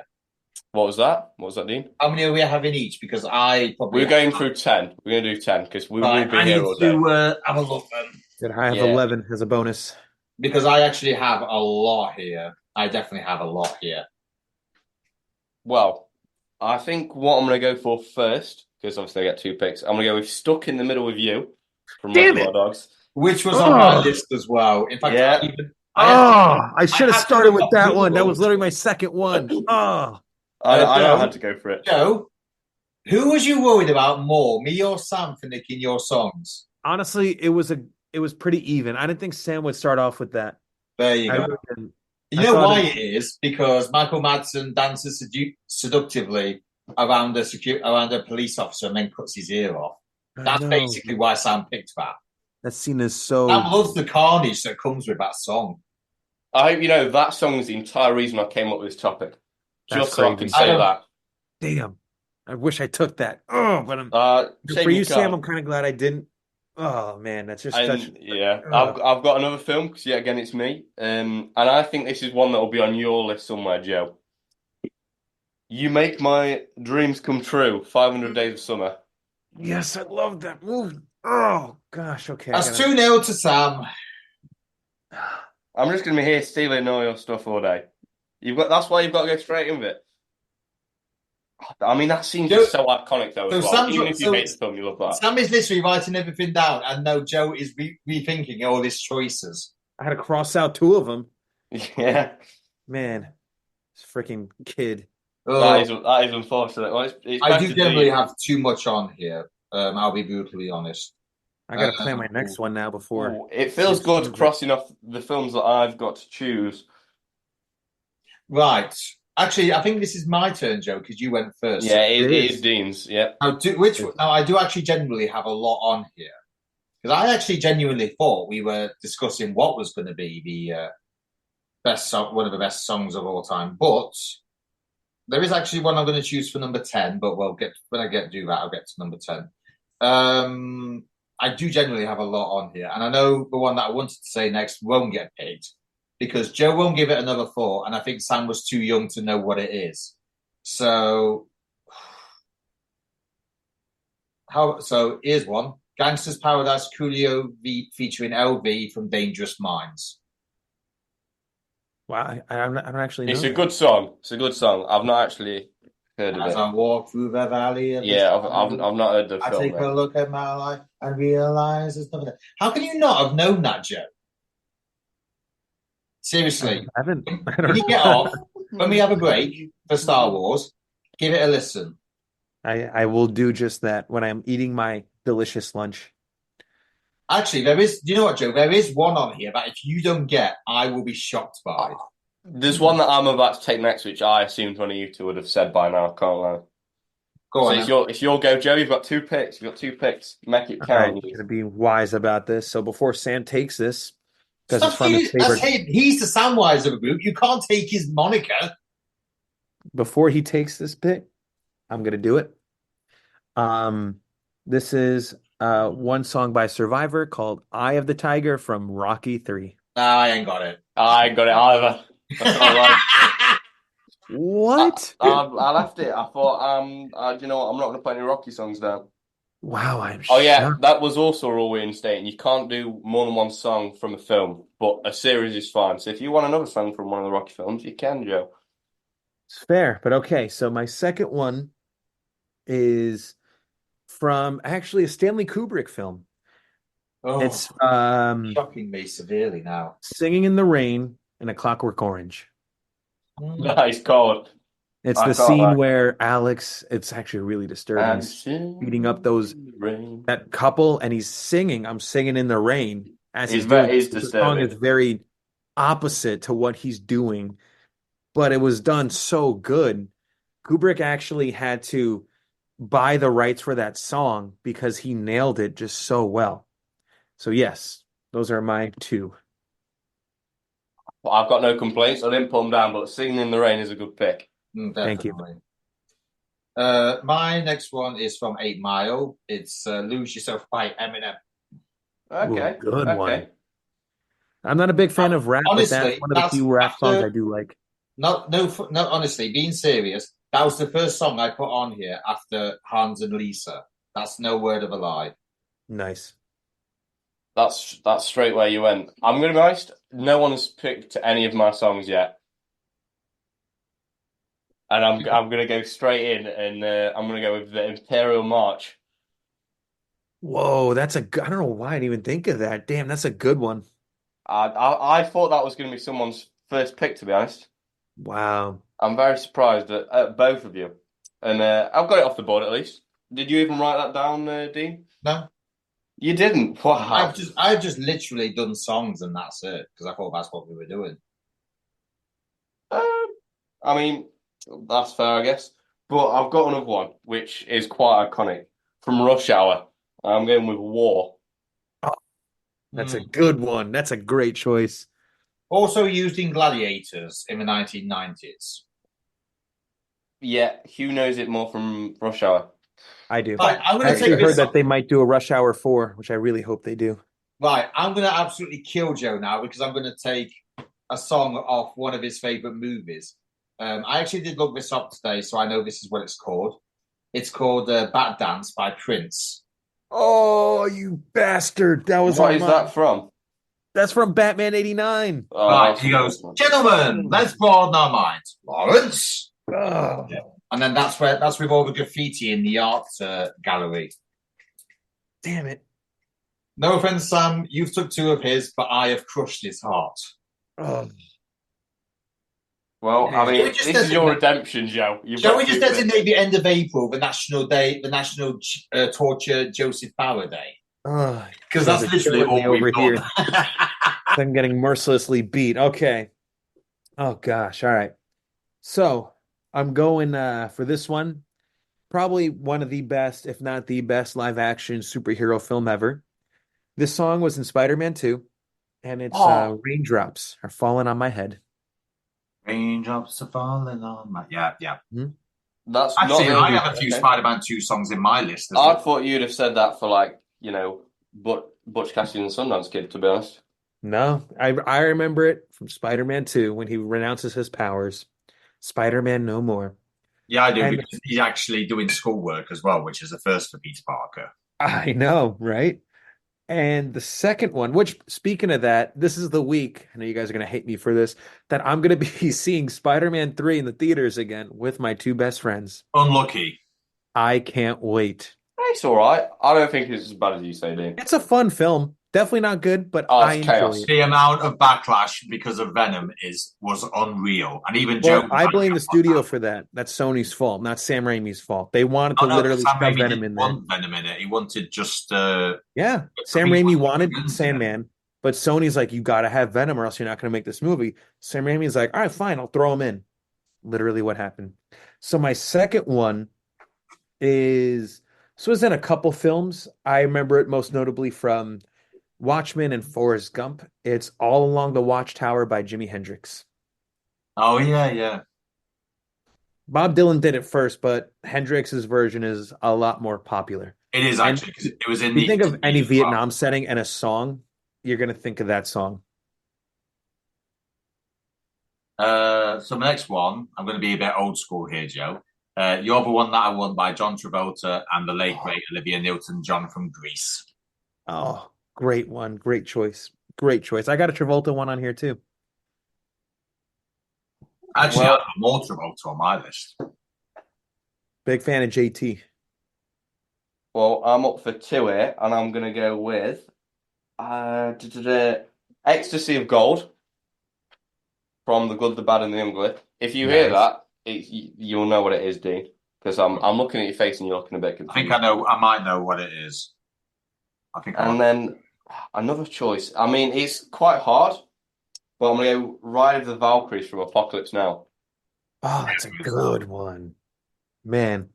What was that? What was that, Dean? How many are we having each? Because I probably We're going through 10. We're going to do 10 because we will be I here need all day. to have a look then. Good. I have Yeah. 11 as a bonus. Because I actually have a lot here. I definitely have a lot here. Well, I think what I'm going to go for first, because obviously I get 2 picks, I'm going to go with Stuck in the Middle with You from Damn Reservoir Dogs. Which was on my list as well. In fact, Yeah. I should have had to started look with up that one. That Google. was literally my second one. Oh, I know I Joe? had to go for it. Joe, who was you worried about more, me or Sam, for nicking your songs? honestly, it was pretty even. I didn't think Sam would start off with that. There you I go. really didn't. You I know thought why it- it is? Because Michael Madsen dances seductively around a police officer and then cuts his ear off. I That's know. basically why Sam picked that. That scene is so. Sam loves the carnage that comes with that song. I hope you know that song is the entire reason I came up with this topic. That's Just so I crazy. could say that. Damn. I wish I took that. Oh, but Shame for you, can't. Sam, I'm kind of glad I didn't. Oh man, that's just such. And yeah, Ugh. I've got another film because yet again it's me. And I think this is one that will be on your list somewhere, Joe. You Make My Dreams Come True, 500 Days of Summer. Yes, I love that movie. Oh gosh, okay. That's 2-0 to Sam. I'm just gonna be here stealing all your stuff all day. That's why you've got to go straight in with it. I mean, that scene's just so iconic though as well. Even if you hate the film, you love that. Sam is literally writing everything down, and no, Joe is rethinking all his choices. I had to cross out 2 of them. Yeah, Man, this freaking kid. that is unfortunate. Well, it's I back do to generally Dean. have too much on here. I'll be brutally honest. I gotta plan my next one now before. Ooh, it feels good crossing off the films that I've got to choose. Right. Actually, I think this is my turn, Joe, because you went first. Yeah, it It is is. Dean's. Yeah. Now, I do actually genuinely have a lot on here. Because I actually genuinely thought we were discussing what was going to be the best song, one of the best songs of all time. But there is actually one I'm going to choose for number 10, but when I get to do that, I'll get to number 10. I do generally have a lot on here, and I know the one that I wanted to say next won't get picked because Joe won't give it another thought, and I think Sam was too young to know what it is. So here's one: Gangster's Paradise, Coolio featuring LV from Dangerous Minds. Wow, I don't actually know. It's a good song. It's a good song. I've not actually heard of As it. I walk through the valley, Yeah, I've not heard the I film. take though. a look at my life and realize there's nothing. How can you not have known that, Joe? Seriously, I haven't. I when don't you get off, when we have a break for Star Wars, give it a listen. I will do just that when I'm eating my delicious lunch. Actually, do you know what, Joe? There is one on here that if you don't get, I will be shocked by. There's one that I'm about to take next, which I assumed one of you two would have said by now. Can't lie. Go on. So it's your go, Joe. You've got 2 picks. You've got 2 picks. Make it All right, count. I'm gonna be wise about this. So before Sam takes this, because Stop it's from his saying- that's favorite. him. He's the Samwise of the group. You can't take his moniker. Before he takes this pick, I'm gonna do it. This is one song by Survivor called "Eye of the Tiger" from Rocky 3. Nah, I ain't got it. I ain't got it either. That's all right. What? I left it. I thought, do you know what? I'm not going to play any Rocky songs now. Wow, I'm Oh yeah, shocked. that was also a rule we instating. You can't do more than one song from a film, but a series is fine. So if you want another song from one of the Rocky films, you can, Joe. It's fair, but okay. So my second one is from actually a Stanley Kubrick film. Oh, It's shocking me severely now. Singing in the Rain in A Clockwork Orange. Nice called. It's I the thought scene that. where Alex, it's actually really disturbing. He's beating up that couple and he's singing, I'm singing in the rain. as He's he's doing very, this. he's The song is disturbing. very opposite to what he's doing, but it was done so good. Kubrick actually had to buy the rights for that song because he nailed it just so well. So yes, those are my two. But I've got no complaints. I didn't put him down, but Singing in the Rain is a good pick. Thank you. Definitely. My next one is from 8 Mile. It's Lose Yourself by Eminem. Ooh, Okay, good one. okay. I'm not a big fan of rap, but that's Honestly, one of the that's few rap songs I after do like. no. Honestly, being serious, that was the first song I put on here after Hans and Lisa. That's no word of a lie. Nice. That's straight where you went. I'm gonna be honest. No one has picked any of my songs yet, and I'm gonna go straight in, and I'm gonna go with the Imperial March. Whoa, that's a good, I don't know why I didn't even think of that. Damn, that's a good one. I thought that was gonna be someone's first pick, to be honest. Wow. I'm very surprised at both of you, and I've got it off the board at least. Did you even write that down, Dean? No, You didn't. Wow. I've just literally done songs and that's it because I thought that's what we were doing. Um, I mean, that's fair, I guess. But I've got another one, which is quite iconic from Rush Hour. I'm going with War. Oh, that's a Mm. good one. That's a great choice. Also used in Gladiators in the 1990s. Yeah, Hugh knows it more from Rush Hour. I do. Right, I'm I going to actually take heard this. that they might do a Rush Hour 4, which I really hope they do. Right, I'm going to absolutely kill Joe now because I'm going to take a song off one of his favorite movies. I actually did look this up today, so I know this is what it's called. It's called Bat Dance by Prince. Oh, you bastard. That was What on is mine. that from? That's from Batman 89. Oh, Right, that's he goes, awesome. gentlemen, let's broaden our minds. Lawrence. Oh, And then that's with all the graffiti in the art gallery. damn it. No offense, Sam, you've took two of his, but I have crushed his heart. Oh, Well, I man. mean, We just this is your designate- redemption, Joe. You've Shall got we just two picks. designate the end of April, the National Day, the National Torture Joseph Bauer Day? Oh, Because you guys that's are literally killing me all we've over here. done. I'm getting mercilessly beat. Okay. Oh gosh. All right. So I'm going for this one. Probably one of the best, if not the best, live action superhero film ever. This song was in Spider-Man 2, and it's Oh. Raindrops Are Falling on My Head. Raindrops are falling on my... Yeah. That's Actually, not I the... have a few Okay. Spider-Man 2 songs in my list as I well. thought you'd have said that for like, Butch Cassidy and the Sundance Kid, to be honest. No, I remember it from Spider-Man 2 when he renounces his powers. Spider-Man no more. Yeah, I do, And because he's actually doing schoolwork as well, which is a first for Peter Parker. I know, right? And the second one, which speaking of that, this is the week, I know you guys are going to hate me for this, that I'm going to be seeing Spider-Man 3 in the theaters again with my two best friends. Unlucky. I can't wait. It's all right. I don't think it's as bad as you say, Dean. It's a fun film. Definitely not good, but Oh, I it's enjoy chaos. it. The amount of backlash because of Venom was unreal. And even Well, Joe... I blame the studio for that. That's Sony's fault, not Sam Raimi's fault. They wanted to Oh, no, literally Sam shove Raimi Venom didn't in there. want Venom in it. He wanted just... Yeah, Sam Raimi wanted Sandman, but Sony's like, you got to have Venom or else you're not going to make this movie. Sam Raimi's like, all right, fine, I'll throw him in. Literally what happened. So my second one is, so it's in a couple films. I remember it most notably from Watchmen and Forrest Gump. It's All Along the Watchtower by Jimi Hendrix. Oh, yeah. Bob Dylan did it first, but Hendrix's version is a lot more popular. It is And actually, because it was in if you the... think of any Vietnam setting and a song, you're going to think of that song. So my next one, I'm going to be a bit old school here, Joe. You're the One That I Won by John Travolta and the late, great Olivia Newton-John from Greece. Oh, great one. Great choice. Great choice. I got a Travolta one on here too. Actually, Well- I have more Travolta on my list. Big fan of JT. Well, I'm up for two here, and I'm going to go with Ecstasy of Gold from The Good, the Bad, and the Ugly. If you hear Nice. that, you'll know what it is, Dean, because I'm looking at your face and you're looking a bit I confused. think I know. I might know what it is. I think I And know. then Another choice. I mean, it's quite hard, but I'm gonna go Ride of the Valkyries from Apocalypse Now. Oh, that's a Good song. good one. Man,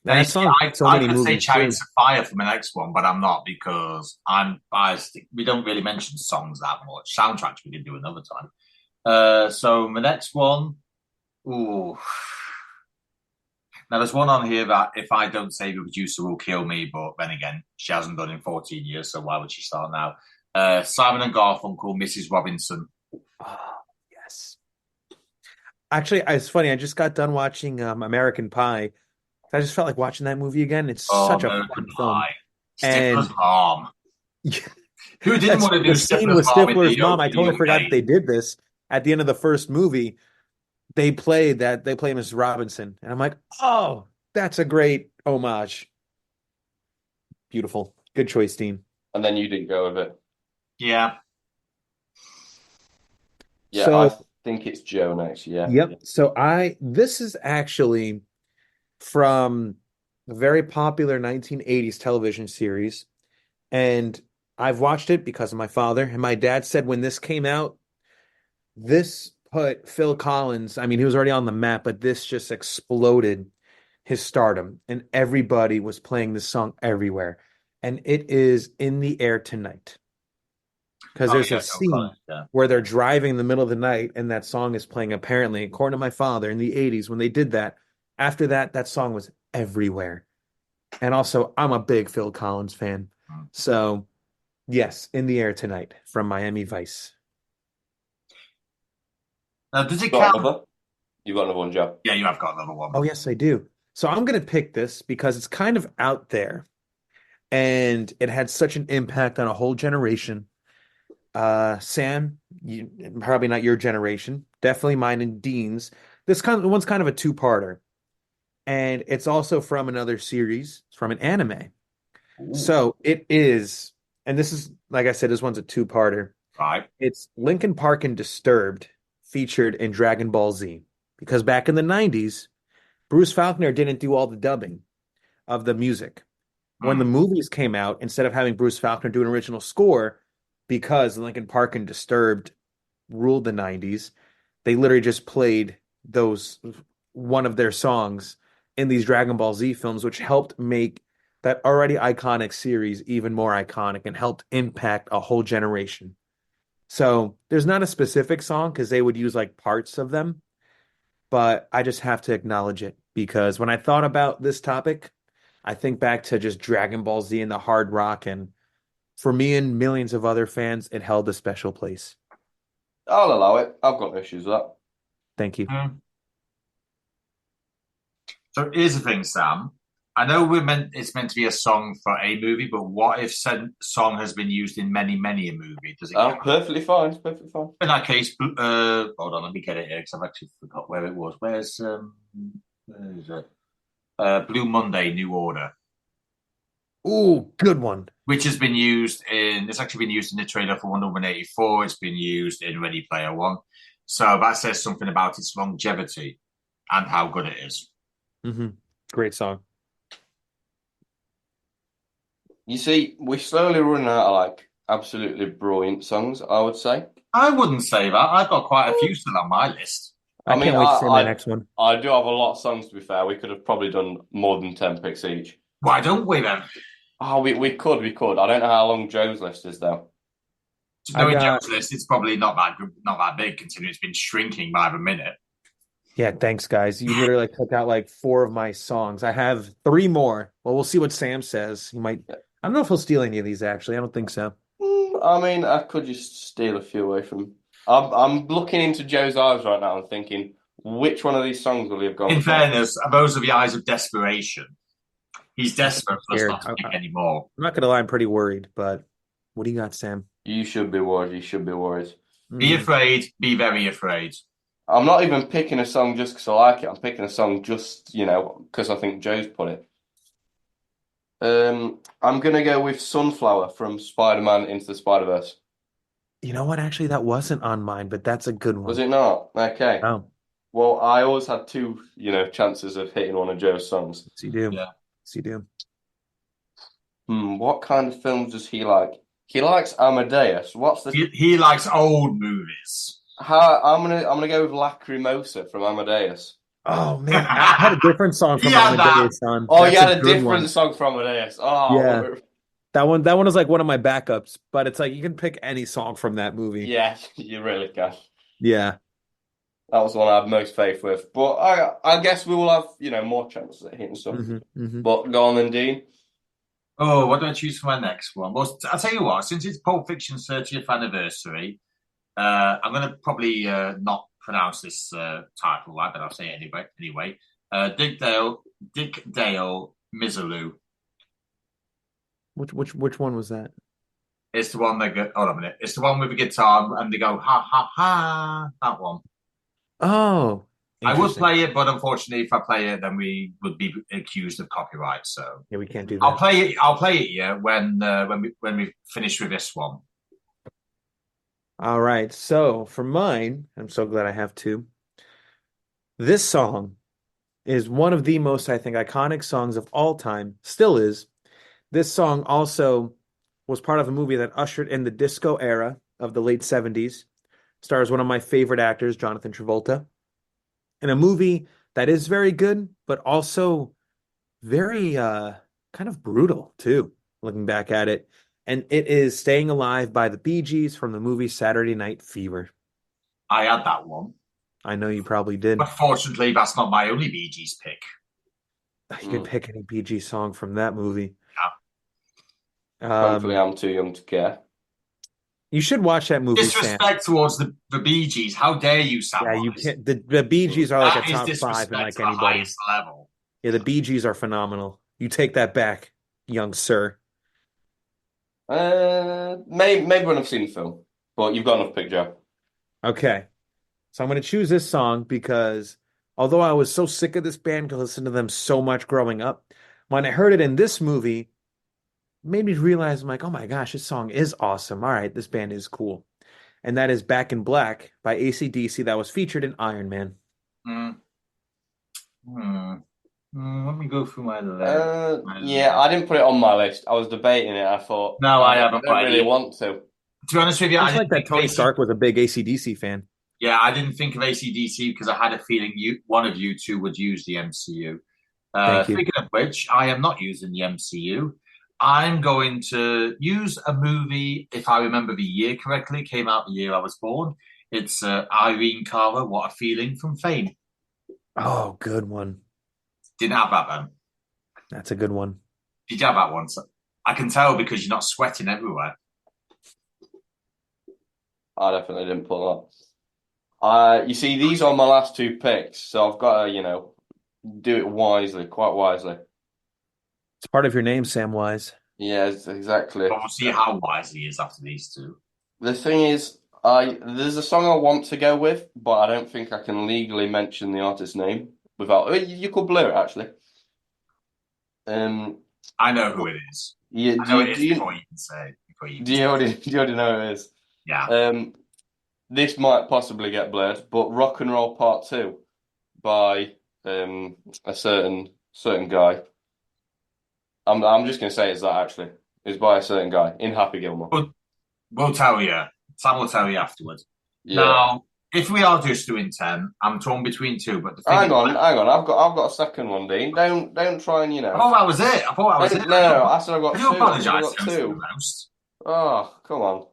Now you that see, song's in I, so I many could say movies too. Chariots of Fire for my next one, but I'm not because I'm biased. We don't really mention songs that much. Soundtracks we can do another time. So my next one, ooh. Now there's one on here that if I don't save the producer will kill me, but then again, she hasn't done in 14 years, so why would she start now? Simon and Garfunkel, Mrs. Robinson. Oh, yes. Actually, it's funny. I just got done watching American Pie. I just felt like watching that movie again. It's Oh, such a American fun film. Pie. Stifler's And mom. Who didn't that's want to the do scene Stifler's with mom in Stifler's the mom. I opening totally forgot that they game? did this at the end of the first movie. They play Mrs. Robinson. And I'm like, oh, that's a great homage. Beautiful. Good choice, Dean. And then you didn't go with it. Yeah. Yeah, I So, think it's Joe next. Yeah. yep. This is actually from a very popular 1980s television series. And I've watched it because of my father. And my dad said when this came out, this put Phil Collins, I mean, he was already on the map, but this just exploded his stardom. And everybody was playing this song everywhere. And it is In the Air Tonight. Because Oh there's yeah, a Phil scene Collins. Yeah. where they're driving in the middle of the night and that song is playing, apparently, according to my father, in the 80s when they did that. After that, that song was everywhere. And also, I'm a big Phil Collins fan. Mm. So, yes, In the Air Tonight from Miami Vice. Now, does it Got count? another? You got another one, Joe? Yeah, you have got another one. Oh, yes, I do. So, I'm going to pick this because it's kind of out there and it had such an impact on a whole generation. Sam, probably not your generation, definitely mine and Dean's. One's kind of a two-parter, and it's also from another series. It's from an anime. Ooh, So it is, and this is, like I said, this one's a two-parter. right. It's Linkin Park and Disturbed featured in Dragon Ball Z. Because back in the 90s, Bruce Faulkner didn't do all the dubbing of the music. When the Hmm. movies came out, instead of having Bruce Faulkner do an original score, because Linkin Park and Disturbed ruled the 90s, they literally just played those one of their songs in these Dragon Ball Z films, which helped make that already iconic series even more iconic and helped impact a whole generation. So there's not a specific song because they would use like parts of them, but I just have to acknowledge it because when I thought about this topic, I think back to just Dragon Ball Z and the hard rock, and for me and millions of other fans, it held a special place. I'll allow it. I've got no issues with that. Thank you. Hmm. So here's the thing, Sam. I know it's meant to be a song for a movie, but what if said song has been used in many a movie? Does it count? Perfectly fine. It's perfectly fine. In that case, hold on, let me get it here because I've actually forgot where it was. Where is it? Blue Monday, New Order, Ooh, good one. which has been used in. It's actually been used in the trailer for Wonder Woman 84. It's been used in Ready Player One. So that says something about its longevity and how good it is. Hmm. Great song. You see, we're slowly running out of like absolutely brilliant songs, I would say. I wouldn't say that. I've got quite a few still on my list. I I mean, can't wait to say my next one. I do have a lot of songs to be fair. We could have probably done more than 10 picks each. Why don't we then? Oh, we could. I don't know how long Joe's list is though. Knowing got- Joe's list, it's probably not that good, not that big, considering it's been shrinking by the minute. Yeah, thanks, guys. You literally like took out like four of my songs. I have three more. Well, we'll see what Sam says. He might. I don't know if he'll steal any of these. Actually, I don't think so. I mean, I could just steal a few away from. I'm looking into Joe's eyes right now and thinking, which one of these songs will he have gone In for? fairness, those are the eyes of desperation. He's desperate for us Scared. not to pick anymore. I'm not gonna lie. I'm pretty worried. But what do you got, Sam? You should be worried. You should be worried. Be afraid. Be very afraid. I'm not even picking a song just because I like it. I'm picking a song just, because I think Joe's put it. I'm gonna go with Sunflower from Spider-Man Into the Spider-Verse. You know what? Actually, that wasn't on mine, but that's a good Was one. it not? Okay. Oh, Well, I always had two, chances of hitting one of Joe's songs. yes, you do. Yeah. Yes, you do. What kind of films does he like? He likes Amadeus. What's the He likes old movies. how? I'm gonna go with Lacrimosa from Amadeus. Oh man, I had a different song He from had that. Amadeus on. Oh, you That's a had a good different one. song from Amadeus. Oh, Yeah. That one was like one of my backups, but it's like you can pick any song from that movie. yeah, you really can. Yeah. That was the one I had most faith with. But I guess we will have, more chances at hitting some. Hmm. But go on then, Dean. Oh, what do I choose for my next one? Well, I'll tell you what, since it's Pulp Fiction's 30th anniversary, I'm going to probably not pronounce this title right, but I'll say it anyway. Dick Dale Mizzaloo. Which one was that? It's the one that go, hold on a minute. It's the one with the guitar and they go ha ha ha. That one. Oh, I would interesting. play it, but unfortunately, if I play it, then we would be accused of copyright. So Yeah, we can't do I'll that. play it. I'll play it. Yeah, when we finish with this one. All right. So for mine, I'm so glad I have two. This song is one of the most, I think, iconic songs of all time. Still is. This song also was part of a movie that ushered in the disco era of the late 70s. Stars one of my favorite actors, Jonathan Travolta, in a movie that is very good, but also very kind of brutal too, looking back at it. And it is Staying Alive by the Bee Gees from the movie Saturday Night Fever. I had that one, I know you probably did. but fortunately, that's not my only Bee Gees pick. You could pick any Bee Gees song from that movie. Thankfully, I'm too young to care. You should watch that movie, Sam. Disrespect towards the Bee Gees. How dare you, Yeah, you Samwise? can't. The Bee Gees are like a That is top five in disrespect like to the anybody. highest level. Yeah, the Bee Gees are phenomenal. You take that back, young sir. Maybe when I've seen the film, but you've got enough pick, Joe. Okay. So I'm going to choose this song because although I was so sick of this band because I listened to them so much growing up, when I heard it in this movie, it made me realize I'm like, oh my gosh, this song is awesome. All right, this band is cool. And that is Back in Black by AC/DC that was featured in Iron Man. Mm. Let me go through my list. Yeah, I didn't put it on my list. I was debating it. I thought, No, I I haven't don't put really any. want to. To be honest with you, I It's like didn't that think of Tony Stark was a big AC/DC fan. Yeah, I didn't think of ACDC because I had a feeling one of you two would use the MCU. Thank you. Speaking of which, I am not using the MCU. I'm going to use a movie, if I remember the year correctly, came out the year I was born. It's Irene Cara, What a Feeling from Fame. Oh, good one. Didn't have that then. That's a good one. Did you have that one? I can tell because you're not sweating everywhere. I definitely didn't put that. You see, these are my last two picks, so I've got to, do it wisely, quite wisely. It's part of your name, Samwise. Yeah, exactly. But we'll see how wise he is after these two. The thing is, there's a song I want to go with, but I don't think I can legally mention the artist's name without. You could blur it actually. I know who it is. Yeah, I know it is before you can say. Do you already know who it is? Yeah. This might possibly get blurred, but Rock and Roll Part 2 by a certain guy. I'm just gonna say it's that actually. It's by a certain guy in Happy Gilmore. We'll tell you. Sam will tell you afterwards. Yeah. Now, if we are just doing 10, I'm torn between two. But hang on. I've got a second one, Dean. Don't try and I thought that was it. I thought that was it. No, I said I've got I two. do apologise. I've got two. Oh, come on.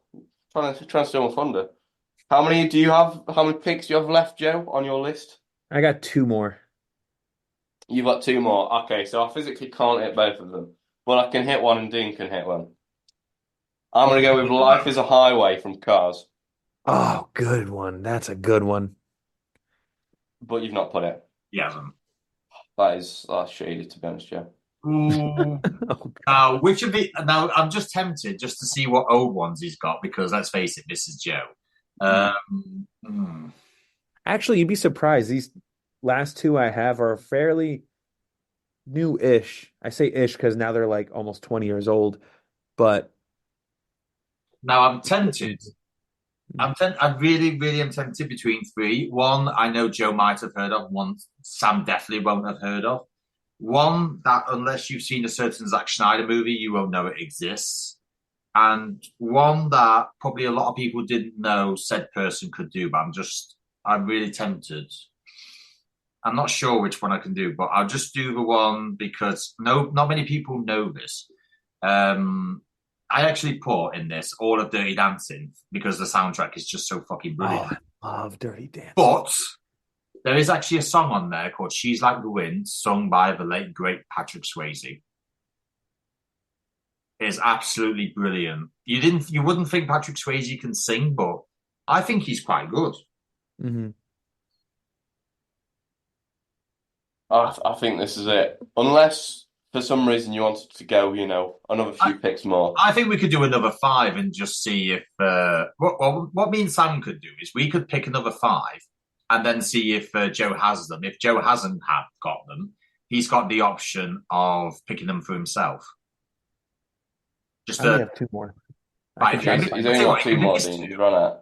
Trying to steal my thunder. How many picks do you have left, Joe, on your list? I got two more. You've got two more. Okay, so I physically can't hit both of them. But I can hit one and Dean can hit one. I'm going to go with Life is a Highway from Cars. Oh, good one. That's a good one. But you've not put it. He hasn't. That's shady, to be honest, Joe. Now, now I'm just tempted just to see what old ones he's got because let's face it, this is Joe. Actually, you'd be surprised. These last two I have are fairly new-ish. I say ish because now they're like almost 20 years old. But now I'm tempted. I really, really am tempted between three. One I know Joe might have heard of. One Sam definitely won't have heard of. One that unless you've seen a certain Zack Snyder movie, you won't know it exists. And one that probably a lot of people didn't know said person could do, but I'm really tempted. I'm not sure which one I can do, but I'll just do the one because not many people know this. I actually put in this all of Dirty Dancing because the soundtrack is just so fucking brilliant. Oh, I love Dirty Dancing. But there is actually a song on there called She's Like the Wind, sung by the late, great Patrick Swayze. It's absolutely brilliant. You wouldn't think Patrick Swayze can sing, but I think he's quite good. Mm-hmm. I think this is it. Unless for some reason you wanted to go, another few picks more. I think we could do another 5 and just see if what me and Sam could do is we could pick another 5 and then see if Joe has them. If Joe hasn't got them, he's got the option of picking them for himself. Just I only have 2 more. He's only got 2 more, Dean. You've run out.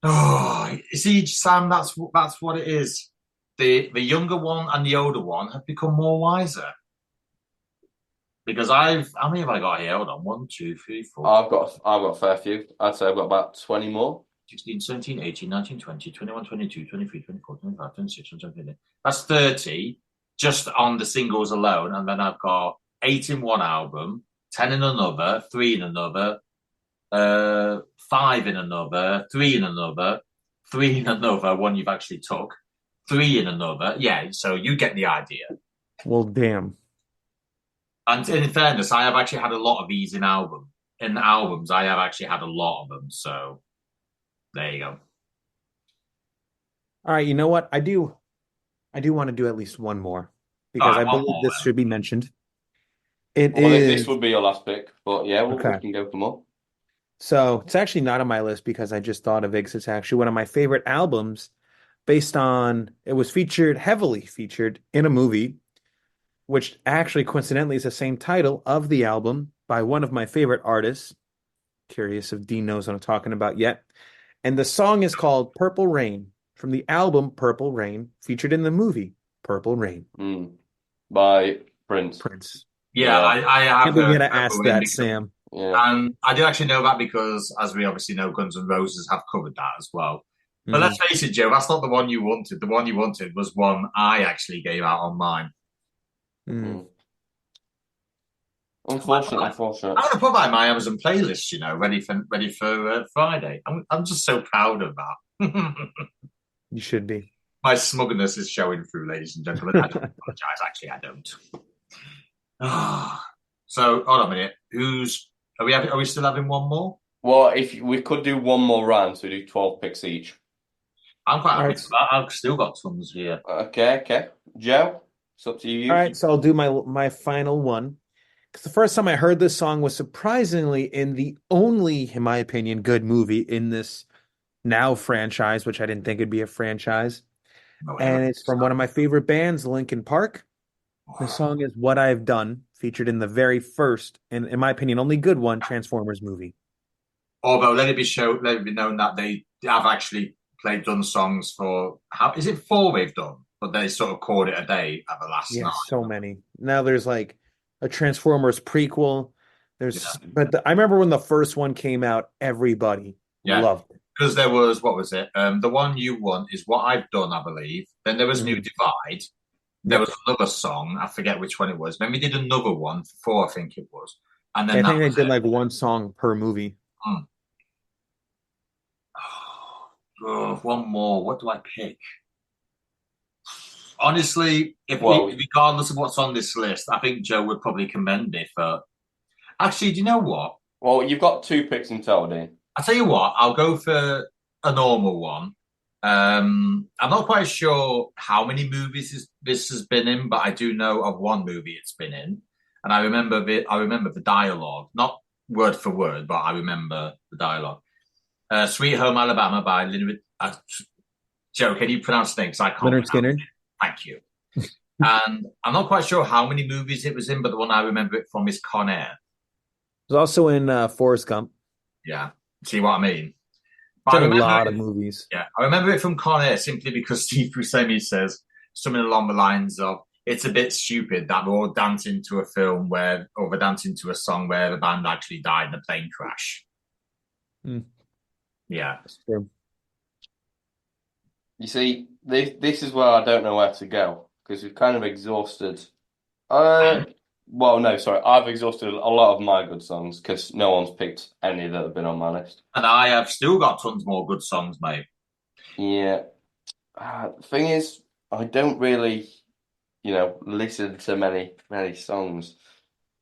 Oh, you see, Sam, that's what it is. The younger one and the older one have become more wiser. Because how many have I got here? Hold on. 1, 2, 3, 4. I've got a fair few. I'd say I've got about 20 more. 16, 17, 18, 19, 20, 21, 22, 23, 24, 25, 26, 27. That's 30 just on the singles alone. And then I've got 8 in one album, 10 in another, 3 in another, 5 in another, 3 in another, 3 in another, one you've actually took, 3 in another. Yeah, so you get the idea. Well, damn. And in fairness, I have actually had a lot of these in albums. In albums, I have actually had a lot of them. So there you go. All right, you know what? I do want to do at least one more because I believe this should be mentioned. This would be your last pick, but yeah, we can go for more. So it's actually not on my list because I just thought of it because it's actually one of my favorite albums it was heavily featured in a movie, which actually coincidentally is the same title of the album by one of my favorite artists. Curious if Dean knows what I'm talking about yet. And the song is called Purple Rain from the album Purple Rain, featured in the movie Purple Rain. By Prince. Yeah, I have. We're going to ask that, Sam. Yeah. And I do actually know that because, as we obviously know, Guns N' Roses have covered that as well. But let's face it, Joe, that's not the one you wanted. The one you wanted was one I actually gave out on mine. Unfortunate. I'm going to put that in my Amazon playlist, ready for Friday. I'm just so proud of that. You should be. My smugness is showing through, ladies and gentlemen. I don't apologize. Actually, I don't. So, hold on a minute. Are we still having one more? Well, if we could do one more round, so we do 12 picks each. I'm quite happy with that. I've still got tons here. Okay. Joe, it's up to you. All right, so I'll do my final one. Because the first time I heard this song was surprisingly in the only, in my opinion, good movie in this now franchise, which I didn't think it'd be a franchise. And it's from one of my favorite bands, Linkin Park. The song is What I've Done, featured in the very first, and in my opinion, only good one, Transformers movie. Although let it be known that they have actually done songs for, is it 4 they've done? But they sort of called it a day at the last night. So many. Now there's like a Transformers prequel. But I remember when the first one came out, everybody loved it. Because there was, what was it? The one you want is What I've Done, I believe. Then there was New Divide. There was another song. I forget which one it was. Then we did another one, 4, I think it was. And then I think they did like one song per movie. One more. What do I pick? Honestly, regardless of what's on this list, I think Joe would probably commend it for. Actually, do you know what? Well, you've got 2 picks in total, Dean. I'll tell you what. I'll go for a normal one. I'm not quite sure how many movies this has been in, but I do know of one movie it's been in, and I remember the dialogue, not word for word, but I remember the dialogue. Sweet Home Alabama by Lynyrd. Joe, can you pronounce things? I can't. Lynyrd Skynyrd. Thank you. And I'm not quite sure how many movies it was in, but the one I remember it from is Con Air. It was also in Forrest Gump. Yeah, see what I mean? A lot of movies. Yeah, I remember it from Con Air simply because Steve Buscemi says something along the lines of, it's a bit stupid that we're all dancing to a film or we're dancing to a song where the band actually died in a plane crash. Mm. Yeah. That's true. You see, this is where I don't know where to go because we've kind of exhausted. Well, no, sorry, I've exhausted a lot of my good songs because no one's picked any that have been on my list. And I have still got tons more good songs, mate. Yeah. The thing is, I don't really, listen to many songs.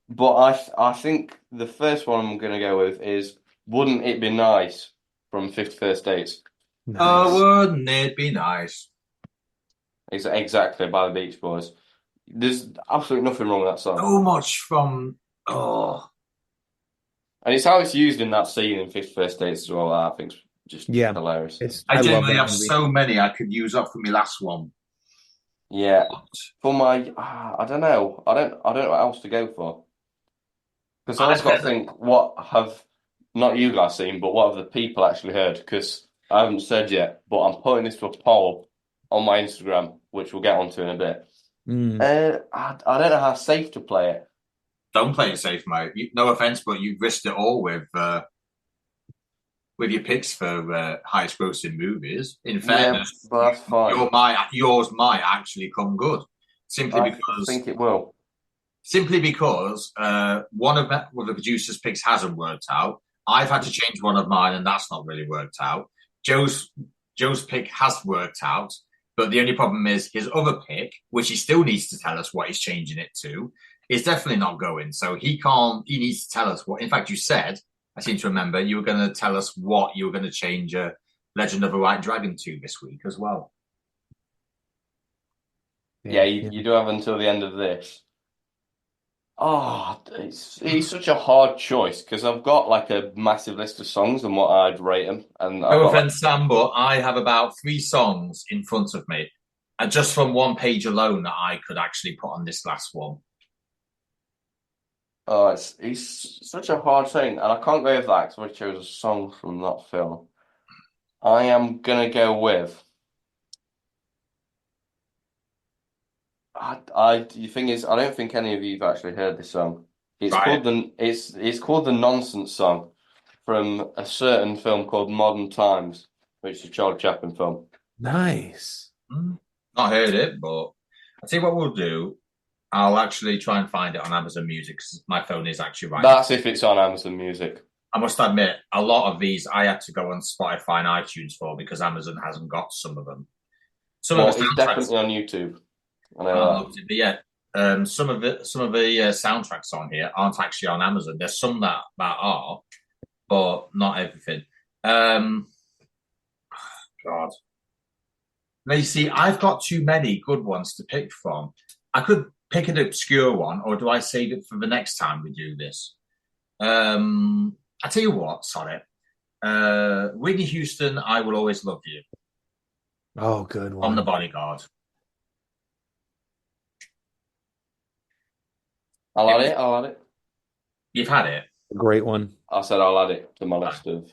But I think the first one I'm gonna go with is "Wouldn't It Be Nice" from 51st Dates. Nice. Wouldn't it be nice? It's exactly by the Beach Boys. There's absolutely nothing wrong with that song, So much from oh, and it's how it's used in that scene in 51st Dates as well. That I think's just Yeah, hilarious. I I love genuinely that have movie. so many I could use up for my last one. Yeah, for my, I don't know, I don't know what else to go for because I also got to think what have not you guys seen, but what have the people actually heard? Because I haven't said yet, but I'm putting this to a poll on my Instagram, which we'll get onto in a bit. Mm. I don't know how safe to play it. Don't play it safe, mate. No offense, but you've risked it all with your picks for highest grossing movies. In fairness, but that's fine. yours might actually come good, I think it will. simply because one of the producers' picks hasn't worked out. I've had to change one of mine, and that's not really worked out. Joe's pick has worked out, but the only problem is his other pick, which he still needs to tell us what he's changing it to, is definitely not going. So he can't. He needs to tell us what. In fact, you said, I seem to remember, you were going to tell us what you were going to change Legend of the White Dragon to this week as well. Yeah, you do have until the end of this. Oh, it's such a hard choice because I've got like a massive list of songs and what I'd rate them, and I've No got offense, Sam, but I have about 3 songs in front of me, and just from one page alone that I could actually put on this last one. oh, it's such a hard thing, and I can't go with that because I chose a song from that film. I am gonna go with. The thing is, I don't think any of you've actually heard this song. It's called the Nonsense Song from a certain film called Modern Times, which is a Charlie Chaplin film. Nice. Not heard it, but I'll tell you what we'll do. I'll actually try and find it on Amazon Music because my phone is actually right. That's if it's on Amazon Music. I must admit, a lot of these I had to go on Spotify and iTunes for because Amazon hasn't got some of them. It's definitely on YouTube. I know that. But yeah, some of the soundtracks on here aren't actually on Amazon. There's some that are, but not everything. God. Now you see, I've got too many good ones to pick from. I could pick an obscure one, or do I save it for the next time we do this? I tell you what, sorry. Whitney Houston, I Will Always Love You. Oh, good one. On The Bodyguard. I'll add it. You've had it? Great one. I said I'll add it to my list of,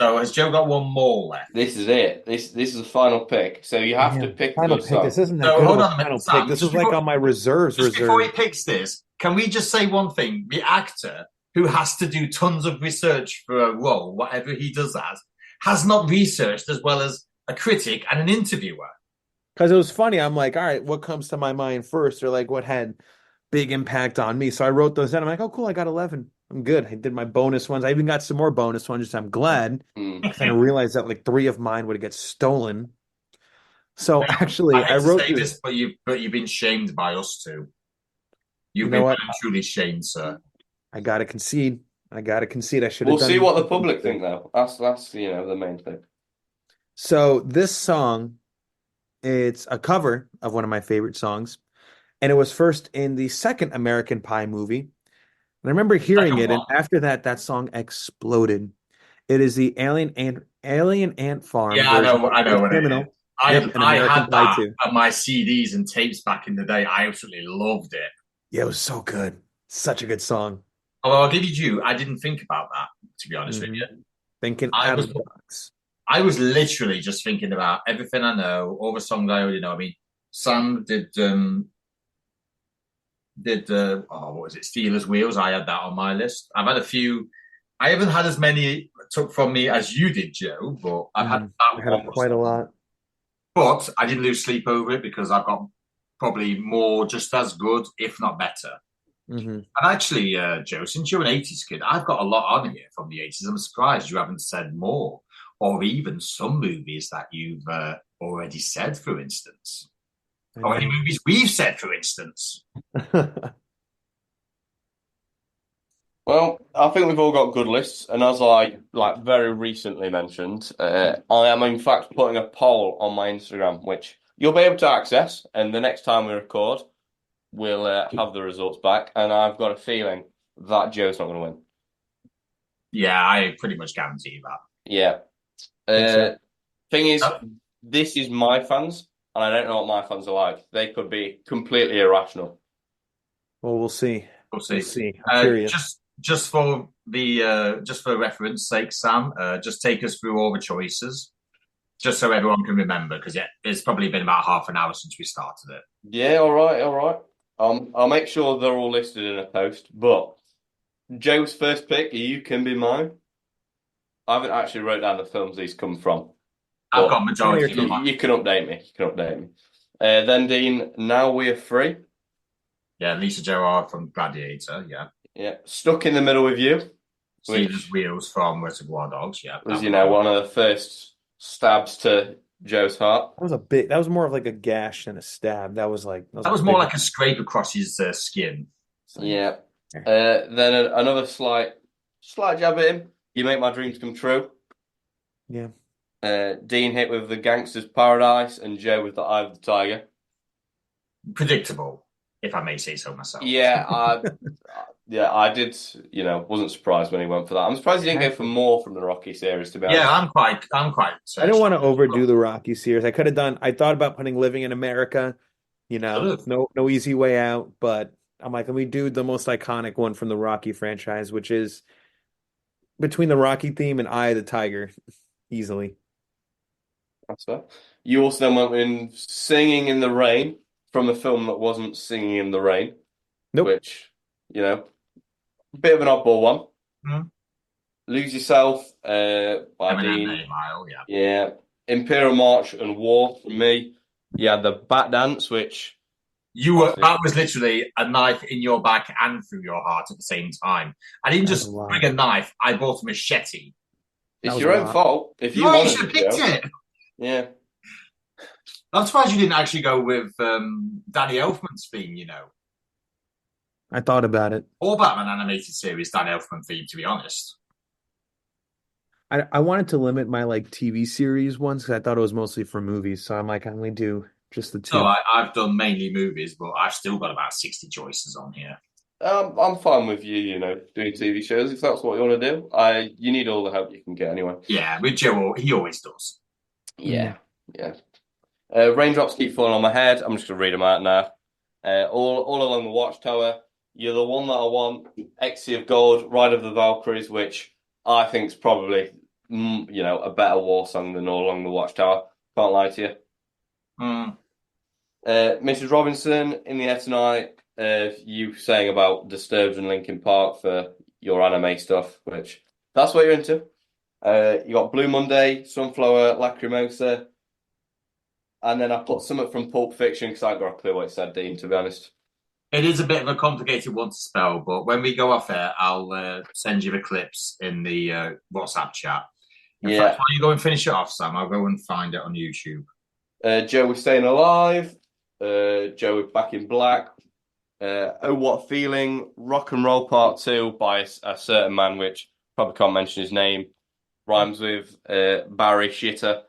So has Joe got one more left? This is it. This is the final pick. So you have to pick final the pick. song. This isn't that No, good hold of on a a minute, final Sam. pick. This Just is like before- on my reserves Just reserve. before he picks this, can we just say one thing? The actor who has to do tons of research for a role, whatever he does as, has not researched as well as a critic and an interviewer. Because it was funny. I'm like, all right, what comes to my mind first? Or like what had big impact on me? So I wrote those down. I'm like, oh, cool. I got 11. I'm good. I did my bonus ones. I even got some more bonus ones. Just I'm glad. Because I realized that like 3 of mine would get stolen. So actually, I hate I to wrote say this. this, but you've been shamed by us two. You've You know been what? truly shamed, sir. I gotta concede. I should have We'll done see what the more. public think though. That's the main thing. So this song, it's a cover of one of my favorite songs, and it was first in the second American Pie movie. And I remember hearing it, and after that, that song exploded. It is the Alien Ant Farm. Yeah, I know what it is. I had that on my CDs and tapes back in the day. I absolutely loved it. Yeah, it was so good. Such a good song. Although I'll give you due, I didn't think about that, to be honest with you. Thinking out of the box. I was literally just thinking about everything I know, all the songs I already know. I mean, Sam did did what was it? Steelers wheels. I had that on my list. I've had a few. I haven't had as many took from me as you did, Joe, but I've had I that had one. quite a lot. But I didn't lose sleep over it because I've got probably more just as good, if not better. Hmm. And actually, Joe, since you're an 80s kid, I've got a lot on here from the 80s. I'm surprised you haven't said more, or even some movies that you've already said, for instance, I or any know. movies we've said, for instance. Well, I think we've all got good lists, and as I like very recently mentioned, I am in fact putting a poll on my Instagram, which you'll be able to access, and the next time we record, we'll have the results back, and I've got a feeling that Joe's not going to win. Yeah, I pretty much guarantee that. Yeah. Think so. Thing is, Uh, this is my fans, and I don't know what my fans are like. They could be completely irrational. Well, we'll see. we'll We'll see. see. I'm curious. Just for the just for reference sake, Sam, just take us through all the choices, just so everyone can remember, because it's probably been about half an hour since we started it. Yeah, all right, all right. I'll make sure they're all listed in a post. But Joe's first pick, You Can Be Mine. I haven't actually wrote down the films these come from, I've but got majority of them. you can update me. You can update me. Then Dean, Now We're Free. Yeah, Lisa Gerard from Gladiator. Yeah, Yeah, Stuck in the Middle with You, Steven's which Wheels from Reservoir Dogs. Yeah, was, one of the first stabs to Joe's heart. That was more of like a gash than a stab. that was more like a scrape across his skin. Yeah. Then another slight jab at him. You Make My Dreams Come True. Yeah. Dean hit with The Gangster's Paradise and Joe with The Eye of the Tiger. Predictable, if I may say so myself. Yeah, I did, wasn't surprised when he went for that. I'm surprised he didn't go for more from the Rocky series, to be honest. Yeah, I'm quite. I don't want to overdo the Rocky series. I thought about putting Living in America, no easy way out, but I'm like, can we do the most iconic one from the Rocky franchise, which is between the Rocky theme and Eye of the Tiger, easily. That's fair. You also then went in Singing in the Rain from a film that wasn't Singing in the Rain. Nope. Which, bit of an oddball one. Hmm. Lose Yourself, by Eminem, Dean. Mile, Yeah. Imperial March and War for me. You had the Bat Dance, which that was literally a knife in your back and through your heart at the same time. I didn't just bring a knife; I bought a machete. It's your own fault. If you wanted should have picked it. Yeah. I'm surprised you didn't actually go with Danny Elfman's theme. I thought about it. Or Batman animated series Danny Elfman theme, to be honest. I wanted to limit my TV series ones because I thought it was mostly for movies. So I'm like, I only do just the two. No, I've done mainly movies, but I've still got about 60 choices on here. I'm fine with you, doing TV shows if that's what you want to do. You need all the help you can get anyway. Yeah, with Joe, he always does. Yeah. Raindrops Keep Falling on My Head. I'm just gonna read them out now. All Along the Watchtower. You're the One That I Want. Exy of Gold. Ride of the Valkyries, which I think is probably a better war song than All Along the Watchtower. Can't lie to you. Mrs. Robinson, In the Air Tonight. You saying about Disturbed and Linkin Park for your anime stuff, which that's what you're into. You got Blue Monday, Sunflower, Lacrimosa, and then I put something from Pulp Fiction because I got a clue what it said, Dean, to be honest. It is a bit of a complicated one to spell, but when we go off air, I'll send you the clips in the WhatsApp chat. In fact, while you go and finish it off, Sam, I'll go and find it on YouTube. Joe was Staying Alive. Joe Back in Black. Oh What Feeling. Rock and Roll Part 2 by a certain man, which probably can't mention his name. Rhymes with Barry Shitter.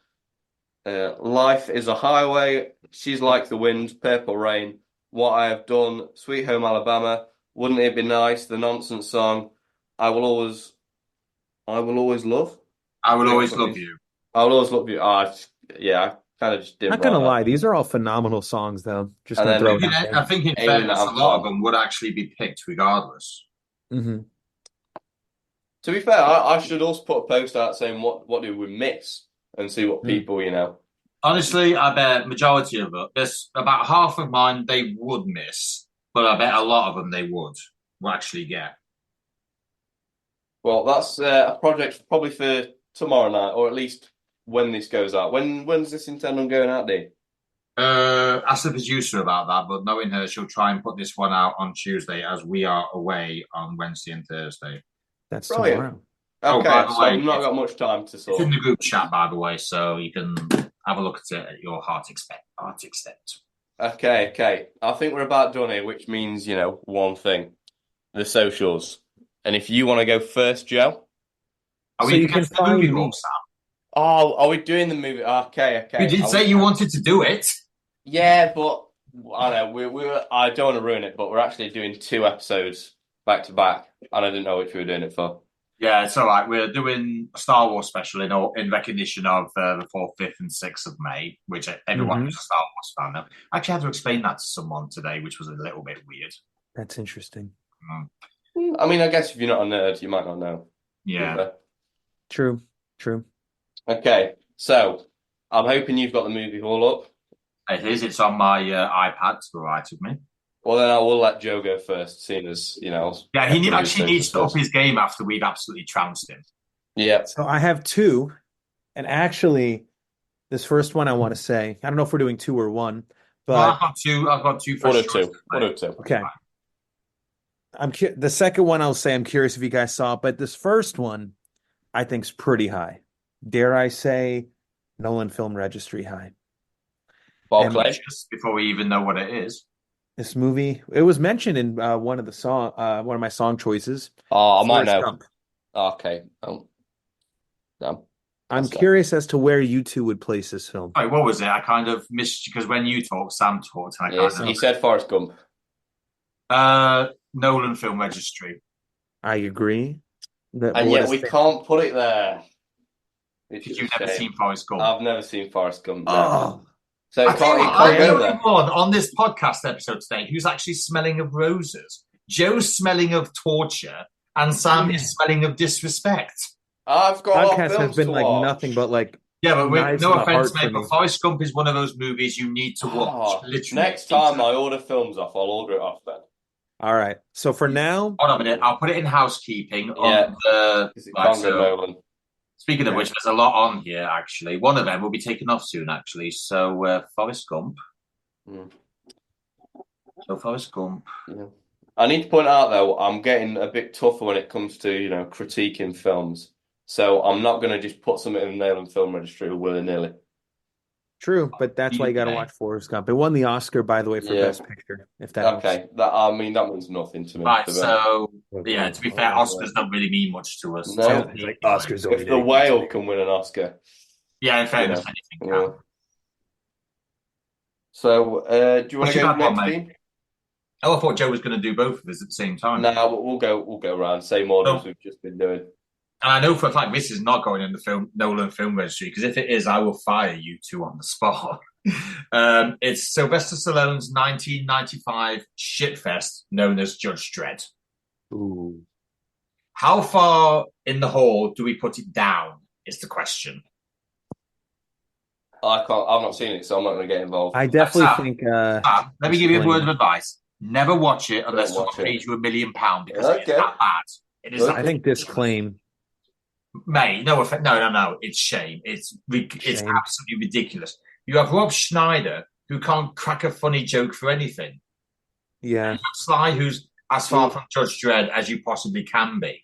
Life is a Highway. She's Like the Wind. Purple Rain. What I Have Done. Sweet Home Alabama. Wouldn't It Be Nice? The Nonsense Song. I Will Always Love. I Will Always Love You. I Will Always Love You. I kind of just didn't. Not gonna lie, these are all phenomenal songs, though. Just gonna throw it out there. I think in fairness, a lot of them would actually be picked regardless. Mm-hmm. To be fair, I should also put a post out saying what did we miss and see what people, Honestly, I bet majority of it, there's about half of mine they would miss, but I bet a lot of them they will actually get. Well, that's a project probably for tomorrow night, or at least when this goes out. When's this intend on going out, Dean? Ask the producer about that, but knowing her, she'll try and put this one out on Tuesday as we are away on Wednesday and Thursday. That's Brilliant. tomorrow. Okay, by the so way, I've not got much time to It's sort. in the group chat, by the way, so you can have a look at it at your heart extent. Okay. I think we're about done here, which means, one thing. The socials. And if you want to go first, Joe? Are So we you can against the movie find me. rule, Sam? Oh, are we doing the movie? Okay. You did say you wanted to do it. Yeah, but I know I don't want to ruin it, but we're actually doing 2 episodes back to back, and I didn't know which we were doing it for. Yeah, it's all right. We're doing a Star Wars special in recognition of the 4th, 5th, and 6th of May, which everyone who's a Star Wars fan now. I actually had to explain that to someone today, which was a little bit weird. That's interesting. I mean, I guess if you're not a nerd, you might not know. Yeah. True. Okay, so I'm hoping you've got the movie haul up. It is. It's on my iPad to the right of me. Well, then I will let Joe go first, seeing as, Yeah, he actually needs to up his game after we've absolutely trounced him. Yeah. So I have 2, and actually, this first one I want to say, I don't know if we're doing 2 or 1, but I've got two. One or two. okay. The second one I'll say I'm curious if you guys saw it, but this first one I think is pretty high. Dare I say, Nolan Film Registry high. Barclay. Just before we even know what it is. This movie, it was mentioned in one of my song choices. Oh, I might Forrest know. Gump. Okay. Damn. I'm curious as to where you two would place this film. Wait, what was it? I kind of missed because when you talked, Sam talked, and He said Forrest Gump. Nolan Film Registry. I agree. And yet we can't put it there. Because you've never seen Forrest Gump. I've never seen Forrest Gump. No. Oh. So it can't go there. On this podcast episode today, who's actually smelling of roses? Joe's smelling of torture, and Sam is smelling of disrespect. I've got podcasts have been like nothing but like. Yeah, but no offense, mate, but Forrest Gump is one of those movies you need to watch. Literally. Next time I order films off, I'll order it off then. All right. So for now, hold on a minute. I'll put it in housekeeping. Yeah. Nolan. Speaking of which, there's a lot on here, actually. One of them will be taken off soon, actually. So, Forrest Gump. So, Forrest Gump. Yeah. I need to point out, though, I'm getting a bit tougher when it comes to, critiquing films. So, I'm not going to just put something in the Nolan Film Registry willy-nilly. True, but that's why you got to watch Forrest Gump. It won the Oscar, by the way, for Best Picture. If that okay, helps. that means nothing to me. Right, so to be fair, Oscars don't really mean much to us. No, like Oscars. If The Whale can win an Oscar, in fairness, anything can. So, do you want to go next, Dean? Oh, I thought Joe was going to do both of us at the same time. No, we'll go around. Same order as we've just been doing. And I know for a fact this is not going in the Nolan Film Registry, because if it is, I will fire you two on the spot. It's Sylvester Stallone's 1995 shitfest known as Judge Dredd. Ooh. How far in the hole do we put it down is the question. I've not seen it, so I'm not going to get involved. I definitely think... let me give you a word of advice. Never watch it unless someone pays you £1 million, because it's that bad. It is. I think disclaim. Mate, no offense. No. It's shame. It's absolutely ridiculous. You have Rob Schneider, who can't crack a funny joke for anything. Yeah. And you have Sly, who's as far from Judge Dredd as you possibly can be.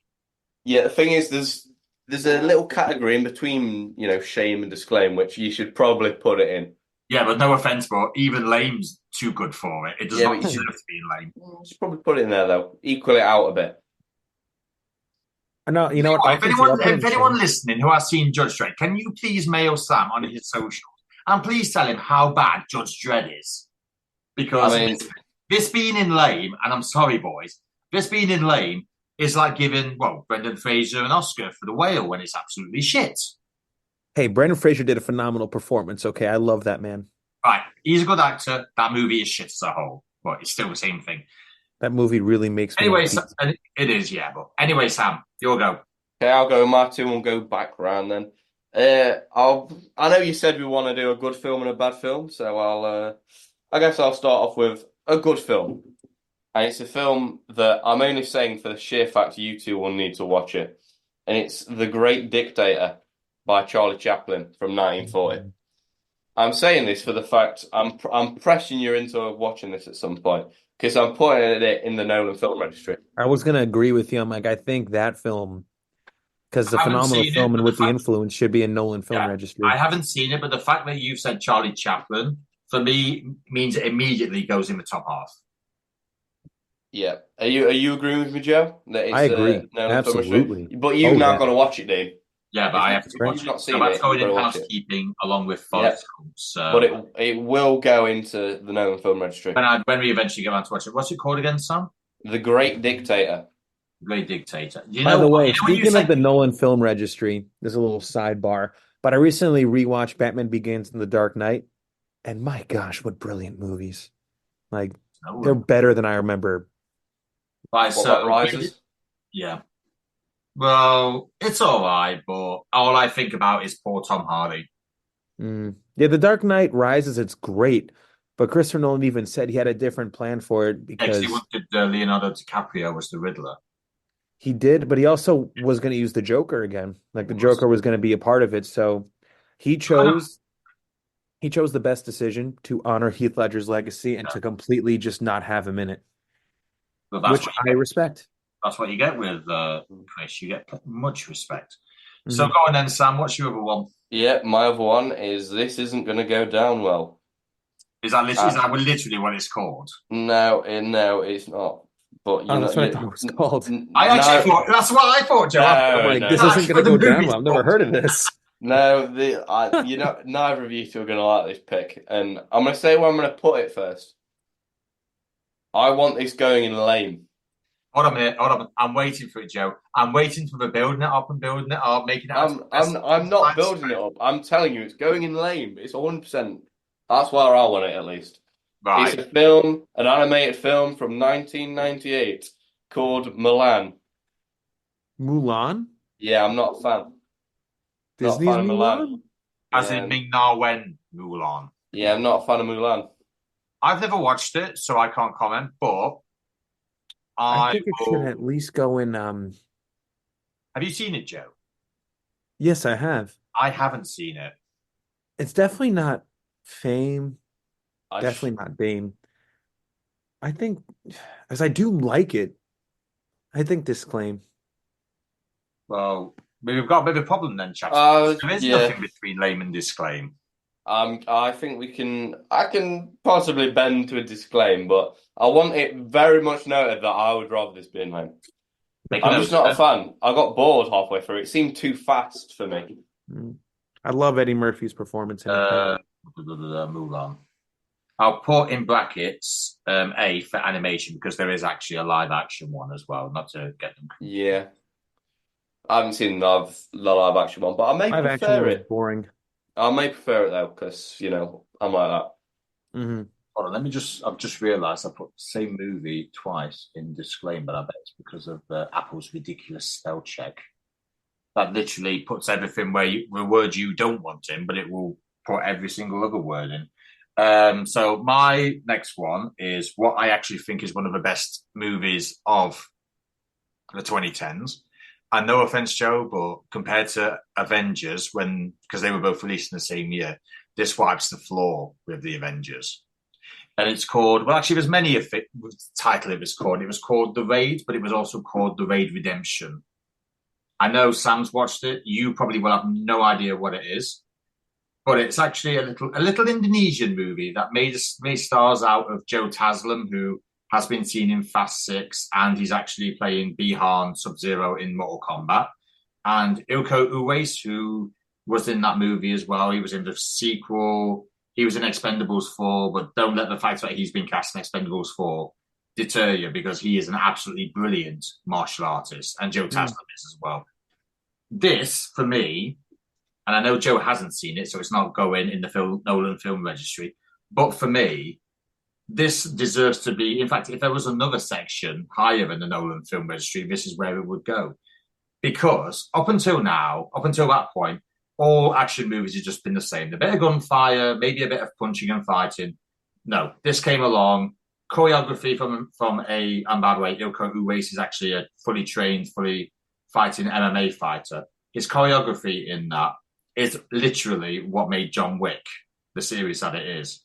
Yeah, the thing is, there's a little category in between, shame and disclaim, which you should probably put it in. Yeah, but no offense, but even lame's too good for it. It does not deserve to be lame. You should probably put it in there, though. Equal it out a bit. No, you know what? If anyone listening who has seen Judge Dredd, can you please mail Sam on his socials and please tell him how bad Judge Dredd is? Because this being in lame, and I'm sorry, boys, this being in lame is like giving Brendan Fraser an Oscar for The Whale when it's absolutely shit. Hey, Brendan Fraser did a phenomenal performance. Okay, I love that man. Right, he's a good actor. That movie is shit as a whole, but it's still the same thing. That movie really makes me. Anyway, it is, yeah. But anyway, Sam, you'll go. Okay, I'll go. My two will go back round then. I know you said we want to do a good film and a bad film, so I guess I'll start off with a good film. and it's a film that I'm only saying for the sheer fact you two will need to watch it, and it's The Great Dictator by Charlie Chaplin from 1940. I'm saying this for the fact I'm pressing you into watching this at some point because I'm putting it in the Nolan Film Registry. I was gonna agree with you. I'm like, I think that film, because the I haven't phenomenal seen it, film and but with the influence should be in Nolan Film yeah, Registry. I haven't seen it, but the fact that you've said Charlie Chaplin for me means it immediately goes in the top half. Yeah, are you agreeing with me, Joe? That I it's agree. Nolan Film Absolutely. Registry, but you've Oh now yeah. got to watch it, Dean. Yeah, but I have to If watch you've it. not So seen that's it, going you've got in to watch it. housekeeping along with Yeah. Forrest Gump. So But it will go into the Nolan Film Registry. when we eventually get around to watch it, what's it called again, Sam? The Great Dictator. Great Dictator. By the way, you know when you speaking of said the Nolan Film Registry, there's a little sidebar, but I recently rewatched Batman Begins and The Dark Knight, and my gosh, what brilliant movies. Like, they're better than I remember. Right, What about Rises? Yeah. Well, it's all right, but all I think about is poor Tom Hardy. Yeah, The Dark Knight Rises, it's great, but Christopher Nolan even said he had a different plan for it Because because he wanted Leonardo DiCaprio was the Riddler. he did, but he also was going to use the Joker again. Like the Joker was going to be a part of it, so he chose the best decision to honor Heath Ledger's legacy and to completely just not have him in it, But which I respect. That's what you get with Chris. You get much respect. So go on then, Sam. What's your other one? Yeah, my other one is This Isn't Gonna Go Down Well. Is that literally what it's called? No, it's not. But that's what I thought it was called. I actually thought that's what I thought, Joe. This isn't going to go down well. I've never heard of this. No, neither of you two are going to like this pick, and I'm going to say where I'm going to put it first. I want this going in lame. Hold on a minute. Hold on. I'm waiting for it, Joe. I'm waiting for the building it up, making it. I'm not building it up. I'm telling you, it's going in lame. It's 100%. That's where I want it, at least. Right. It's an animated film from 1998 called Mulan. Mulan? Yeah, I'm not a fan. Disney's not a fan Mulan? of Mulan. As in Ming Na Wen Mulan. Yeah, I'm not a fan of Mulan. I've never watched it, so I can't comment, but I think it should at least go in. Have you seen it, Joe? Yes, I have. I haven't seen it. It's definitely not Fame. Definitely not Bane. I think, as I do like it, I think Disclaim. Well, we've got a bit of a problem then, chaps. There is nothing between lame and Disclaim. I think I can possibly bend to a Disclaim, but I want it very much noted that I would rather this be in lame. I'm just not a fan. I got bored halfway through. It seemed too fast for me. I love Eddie Murphy's performance in it. Mulan. I'll put in brackets A for animation because there is actually a live action one as well, not to get them. Yeah. I haven't seen the live action one, but I may prefer it. Boring. I may prefer it though, because I'm like that. Mm-hmm. Hold on, I've just realised I put the same movie twice in Disclaim, but I bet it's because of Apple's ridiculous spell check. That literally puts everything the word you don't want in, but it will put every single other word in. So my next one is what I actually think is one of the best movies of the 2010s. And no offense, Joe, but compared to Avengers, because they were both released in the same year, this wipes the floor with the Avengers. And it's called, there's many of it, the title it was called. It was called The Raid, but it was also called The Raid Redemption. I know Sam's watched it. You probably will have no idea what it is. But it's actually a little Indonesian movie that made stars out of Joe Taslim, who has been seen in Fast 6, and he's actually playing Bihan Sub-Zero in Mortal Kombat. And Iko Uwais, who was in that movie as well. He was in the sequel. He was in Expendables 4, but don't let the fact that he's been cast in Expendables 4 deter you, because he is an absolutely brilliant martial artist, and Joe Taslim is as well. This, for me, and I know Joe hasn't seen it, so it's not going in the Nolan Film Registry, but for me, this deserves to be, in fact, if there was another section higher in the Nolan Film Registry, this is where it would go. Because up until that point, all action movies have just been the same. A bit of gunfire, maybe a bit of punching and fighting. No, this came along, choreography from and by the way, Ilko Uwais is actually a fully trained, fully fighting MMA fighter. His choreography in that is literally what made John Wick the series that it is.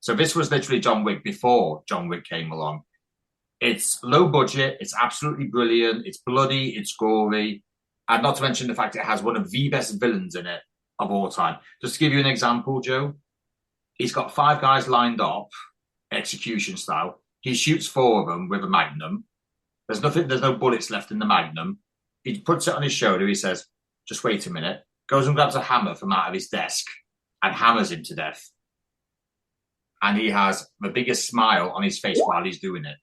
So this was literally John Wick before John Wick came along. It's low budget. It's absolutely brilliant. It's bloody. It's gory. And not to mention the fact it has one of the best villains in it of all time. Just to give you an example, Joe, he's got 5 guys lined up, execution style. He shoots 4 of them with a magnum. There's no bullets left in the magnum. He puts it on his shoulder. He says, just wait a minute. Goes and grabs a hammer from out of his desk and hammers him to death. And he has the biggest smile on his face while he's doing it.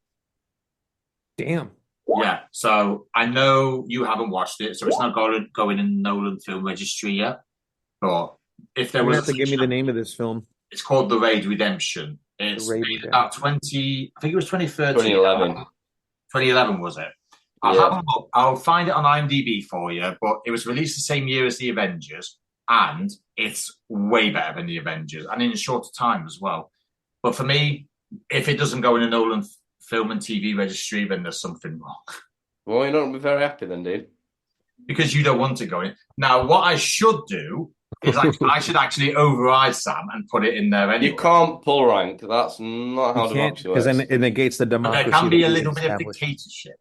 Damn. Yeah, so I know you haven't watched it, so it's not going in Nolan Film Registry yet. But if there You was, have to give me the name of this film. it's called The Raid Redemption. It's about 20. I think it was 2013. 2011. 2011 was it? I'll find it on IMDb for you. But it was released the same year as the Avengers, and it's way better than the Avengers, and in a shorter time as well. But for me, if it doesn't go in a Nolan Film and TV Registry, then there's something wrong. Well, you're not very happy then, dude. Because you don't want to go in. Now, what I should do is I should actually override Sam and put it in there anyway. You can't pull rank. That's not how democracy works. Because then it negates the But democracy. there can be a that we've little bit of established. dictatorship,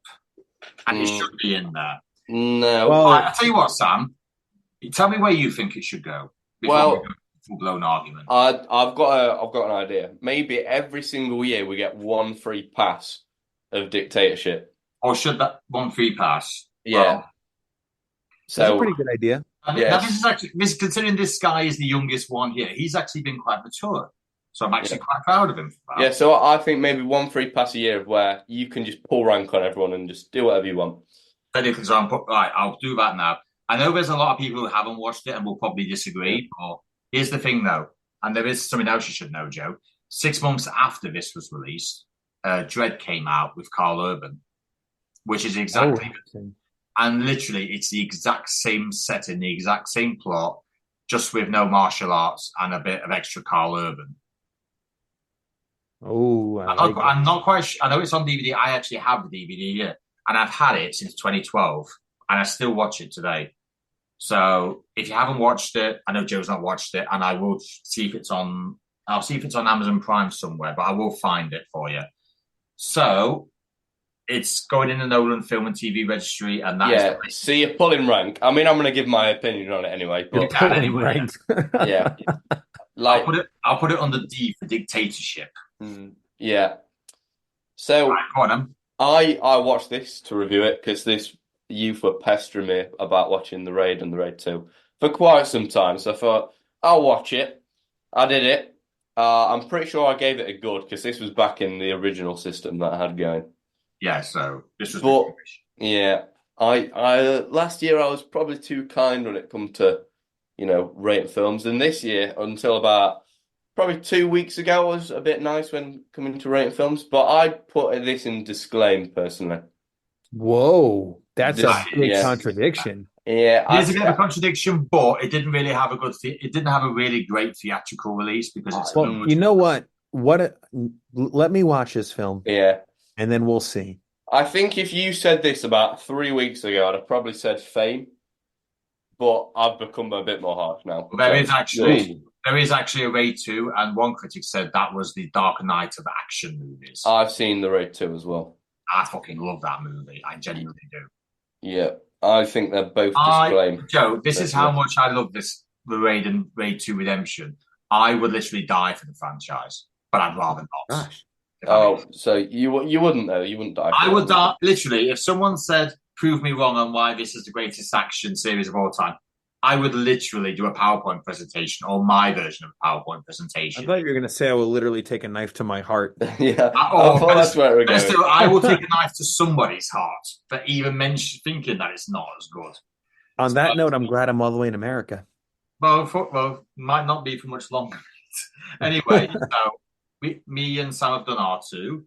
and it should be in there. No. Well, I'll tell you what, Sam. Tell me where you think it should go. Before we go full-blown argument. I've got an idea. Maybe every single year we get one free pass of dictatorship. Or should that one free pass? Yeah. Well, That's a So pretty good idea. now yes. considering this guy is the youngest one here, he's actually been quite mature. So I'm actually quite proud of him for that. Yeah, so I think maybe one free pass a year where you can just pull rank on everyone and just do whatever you want. Right, I'll do that now. I know there's a lot of people who haven't watched it and will probably disagree, but here's the thing though, and there is something else you should know, Joe. 6 months after this was released, Dread came out with Carl Urban, which is exactly, and literally it's the exact same setting, the exact same plot, just with no martial arts and a bit of extra Carl Urban. Oh, I'm not quite sure. I know it's on DVD. I actually have the DVD here, and I've had it since 2012, and I still watch it today. So if you haven't watched it, I know Joe's not watched it, and I will see if it's on. I'll see if it's on Amazon Prime somewhere, but I will find it for you. So it's going in the Nolan Film and TV Registry, and that is. So you're pulling rank. I mean, I'm going to give my opinion on it anyway. But Anyway. yeah, like I'll put it under D for dictatorship. Yeah. So Right, go on, then. I watched this to review it because this youth were pestering me about watching The Raid and The Raid 2 for quite some time. So I thought, I'll watch it. I did it. I'm pretty sure I gave it a good because this was back in the original system that I had going. Yeah, so this was. But yeah, I last year I was probably too kind when it come to, rating films, and this year until about probably 2 weeks ago was a bit nice when coming to rating films. But I put this in disclaim personally. Whoa, that's a big Yeah. contradiction. Yeah, There's a bit of a contradiction, but it didn't really have it didn't have a really great theatrical release because it's. Well, you know what? Let me watch this film, yeah. and then we'll see. I think if you said this about 3 weeks ago, I'd have probably said Fame. But I've become a bit more harsh now. There is actually a Raid 2, and one critic said that was the Dark Knight of action movies. I've seen The Raid 2 as well. I fucking love that movie. I genuinely do. Yeah, I think they're both disclaimed. Joe, this is how much I love the Raid and Raid 2 Redemption. I would literally die for the franchise, but I'd rather not. Gosh. Oh, so you wouldn't though? You wouldn't die? I would die, literally, if someone said, prove me wrong on why this is the greatest action series of all time, I would literally do a PowerPoint presentation or my version of a PowerPoint I presentation. thought you were going to say I will literally take a knife to my heart. Yeah, Or I thought that's where we're going. still, I will take a knife to somebody's heart for even thinking that it's not as good. On that note, I'm glad I'm all the way in America. Well, might not be for much longer. Anyway, so me and Sam have done R2,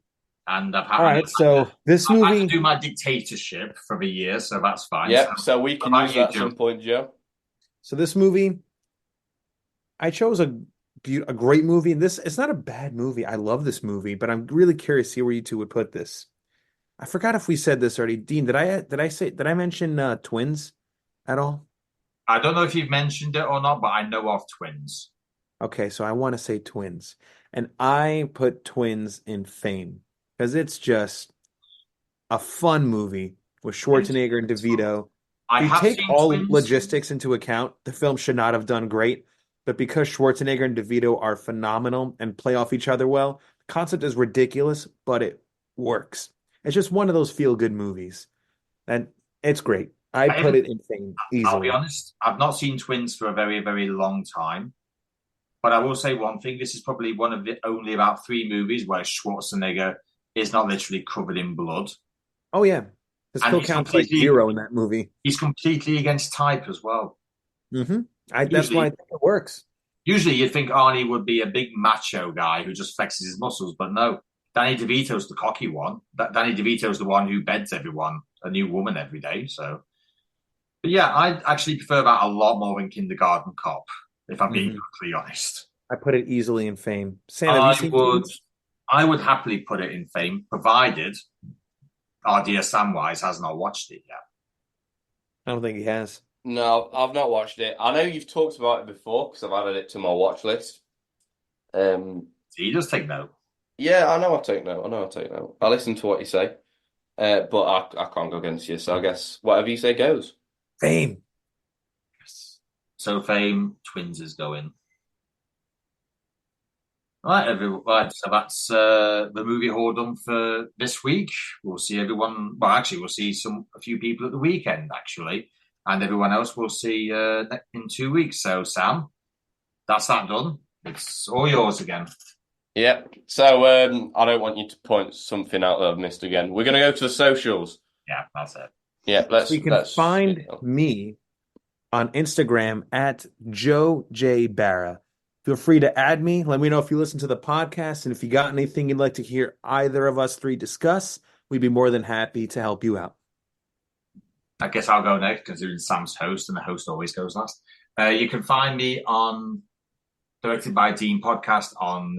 and I've had. All right, so this I've had to movie. do my dictatorship for the year, so that's fine. Yeah, so we can What use about that you, at some point, Joe. So this movie, I chose a a great movie. And it's not a bad movie. I love this movie, but I'm really curious to see where you two would put this. I forgot if we said this already. Dean, did I mention Twins at all? I don't know if you've mentioned it or not, but I know of Twins. Okay, so I want to say Twins. And I put Twins in Fame because it's just a fun movie with Schwarzenegger and DeVito. I If you have take seen all Twins. logistics into account, the film should not have done great. But because Schwarzenegger and DeVito are phenomenal and play off each other well, the concept is ridiculous, but it works. It's just one of those feel-good movies. And it's great. I I put haven't- it in Fame I'll be easily. honest, I've not seen Twins for a very, very long time. But I will say one thing: this is probably one of the only about 3 movies where Schwarzenegger is not literally covered in blood. Oh yeah. His And kill he's count's like completely- 0 in that movie. He's completely against type as well. Mm-hmm. That's why I think it works. Usually, you'd think Arnie would be a big macho guy who just flexes his muscles, but no. Danny DeVito's the cocky one. Danny DeVito's the one who beds everyone a new woman every day. So, but yeah, I actually prefer that a lot more than Kindergarten Cop, if I'm being completely honest. I put it easily in Fame. Sam, have you seen Twins? I would happily put it in Fame, provided our dear Samwise has not watched it yet. I don't think he has. No, I've not watched it. I know you've talked about it before because I've added it to my watch list. He does take note. Yeah, I know I take note. I listen to what you say, but I can't go against you. So I guess whatever you say goes. Fame. So Fame, Twins is going. Right, everyone. Right, so that's the movie haul done for this week. We'll see everyone. Well, actually, we'll see a few people at the weekend, actually, and everyone else we'll see in 2 weeks. So, Sam, that's that done. It's all yours again. Yeah. So I don't want you to point something out that I've missed again. We're gonna go to the socials. Yeah, that's it. Yeah, You can find me on Instagram at Joe J. Barra. Feel free to add me. Let me know if you listen to the podcast, and if you got anything you'd like to hear either of us 3 discuss, we'd be more than happy to help you out. I guess I'll go next because it's Sam's host, and the host always goes last. You can find me on Directed by Dean podcast on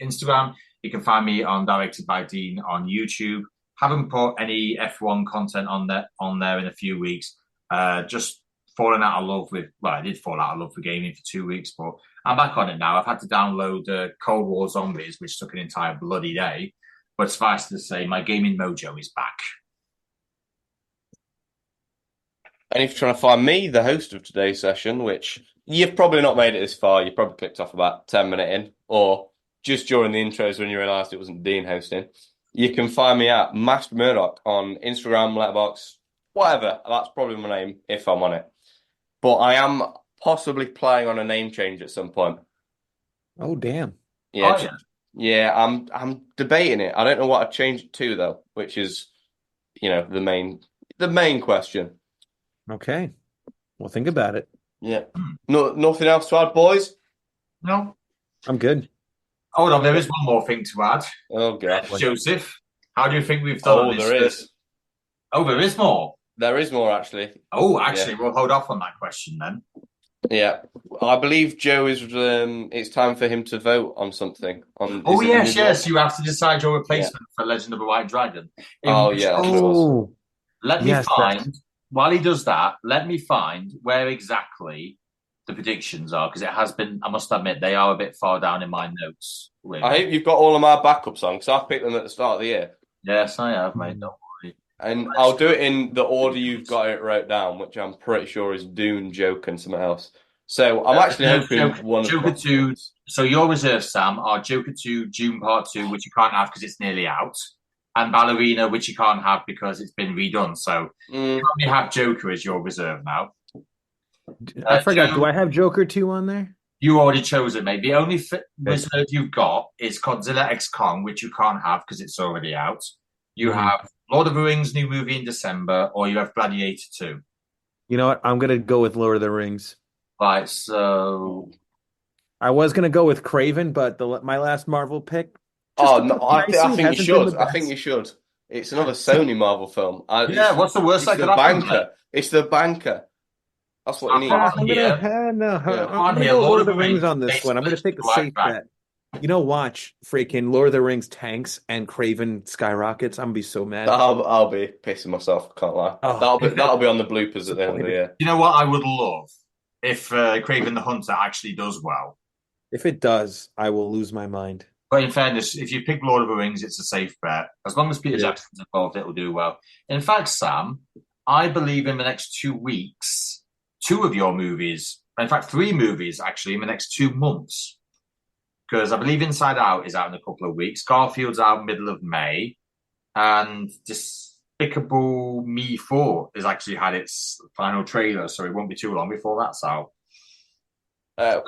Instagram. You can find me on Directed by Dean on YouTube. Haven't put any F1 content on there in a few weeks. Just fallen out of love with. Well, I did fall out of love with gaming for 2 weeks, but I'm back on it now. I've had to download Cold War Zombies, which took an entire bloody day. But suffice to say, my gaming mojo is back. And if you're trying to find me, the host of today's session, which you've probably not made it this far, you probably clicked off about 10 minutes in, or just during the intros when you realised it wasn't Dean hosting, you can find me at Master Murdoch on Instagram, Letterboxd, whatever. That's probably my name if I'm on it. But I am possibly playing on a name change at some point. Oh, damn. Yeah, I'm debating it. I don't know what I'd change it to though, which is, the main question. Okay. Well, think about it. Yeah. No, nothing else to add, boys? No. I'm good. Hold on, there is one more thing to add. Oh, God. Joseph, how do you think we've done this? There is. Oh, there is more. There is more, actually. Oh, actually, we'll hold off on that question then. Yeah. I believe Joe is, it's time for him to vote on something. Oh, yes. You have to decide your replacement for Legend of the White Dragon. Let me find, while he does that, let me find where exactly the predictions are, because it has been, I must admit, they are a bit far down in my notes. I hope you've got all of my backup songs. I've picked them at the start of the year. Yes, I have, mate. Don't worry. And I'll do it in the order you've got it wrote down, which I'm pretty sure is Dune, Joke, and something else. So I'm actually hoping Joker 2. So your reserves, Sam, are Joker 2, Dune Part 2, which you can't have because it's nearly out, and Ballerina, which you can't have because it's been redone. So you only have Joker as your reserve now. I forgot. Do I have Joker 2 on there? You already chose it, mate. The only reserve you've got is Godzilla X Kong, which you can't have because it's already out. You have Lord of the Rings new movie in December, or you have Gladiator 2. You know what? I'm going to go with Lord of the Rings. Right, so... I was going to go with Craven, but my last Marvel pick... I think you should. I think you should. It's another Sony Marvel film. What's the worst that could happen? It's The Banker. That's what he I needs. I'm can't gonna no, Yeah. I'm gonna hear go Lord of the Rings on this one. I'm gonna basically take the the right safe track. bet. Watch freaking Lord of the Rings tanks and Craven skyrockets. I'm gonna be so mad. I'll be pissing myself. Can't lie. Oh, That'll be on the bloopers at the end of the year. You know what I would love if Craven the Hunter actually does well. if it does, I will lose my mind. But in fairness, if you pick Lord of the Rings, it's a safe bet. As long as Peter It is. Jackson's involved, it will do well. In fact, Sam, I believe in the next 2 weeks, 2 of your movies, in fact, 3 movies actually in the next 2 months. Because I believe Inside Out is out in a couple of weeks. Garfield's out middle of May. And Despicable Me 4 has actually had its final trailer, so it won't be too long before that's out. They're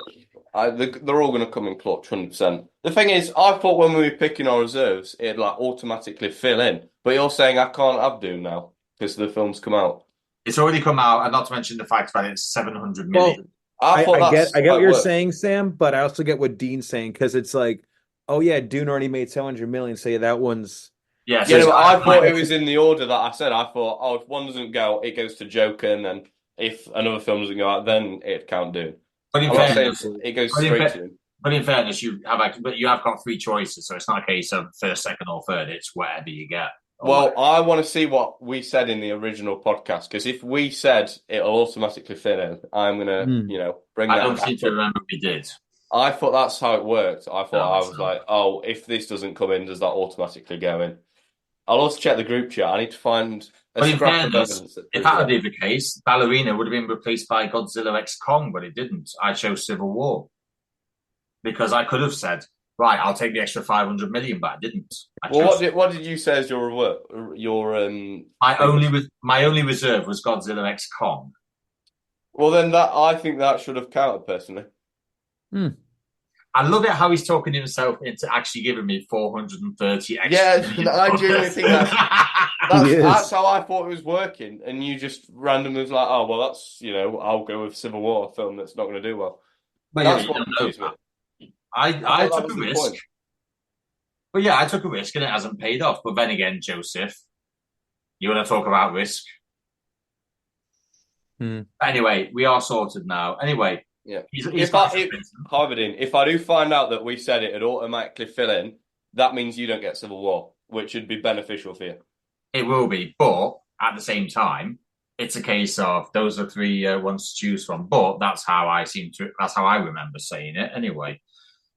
all going to come in clutch, 100%. The thing is, I thought when we were picking our reserves, it'd like automatically fill in. But you're saying I can't have Dune now because the film's come out. It's already come out, and not to mention the fact that it's 700 million. I get what you're works. saying, Sam, but I also get what Dean's saying because it's like, oh yeah, Dune already made 700 million. So yeah, that one's Yeah, Yeah, but I thought it was in the order that I said. I thought, oh, if one doesn't go, it goes to Joker, and then if another film doesn't go out, then it'd count Dune. But in I'm not fairness, saying it goes straight to him. But in fairness, you have got 3 choices, so it's not a case of first, second, or third. It's whatever you get. Well, I want to see what we said in the original podcast, because if we said it'll automatically fit in, I'm gonna, bring that. I don't seem to remember we did. I thought that's how it worked. I thought No, I was like, oh, if this doesn't come in, does that automatically go in? I'll also check the group chat. I need to find a But in scrap of fairness, evidence. if that had been the case, Ballerina would have been replaced by Godzilla X Kong, but it didn't. I chose Civil War because I could have said, right, I'll take the extra 500 million, but I didn't. Well, what did you say as your my only reserve was Godzilla X Kong. Well, then I think that should have counted personally. I love it how he's talking himself into actually giving me 430 extra. Yeah, I genuinely think that's how I thought it was working, and you just randomly was like, oh well, that's I'll go with Civil War, a film that's not going to do well. But that's yeah, what confused me. I took a risk. But yeah, I took a risk and it hasn't paid off. But then again, Joseph, you want to talk about risk? Anyway, we are sorted now. Anyway, yeah. If I do find out that we said it'd automatically fill in, that means you don't get Civil War, which would be beneficial for you. It will be, but at the same time, it's a case of those are 3 ones to choose from. But that's how I remember saying it anyway.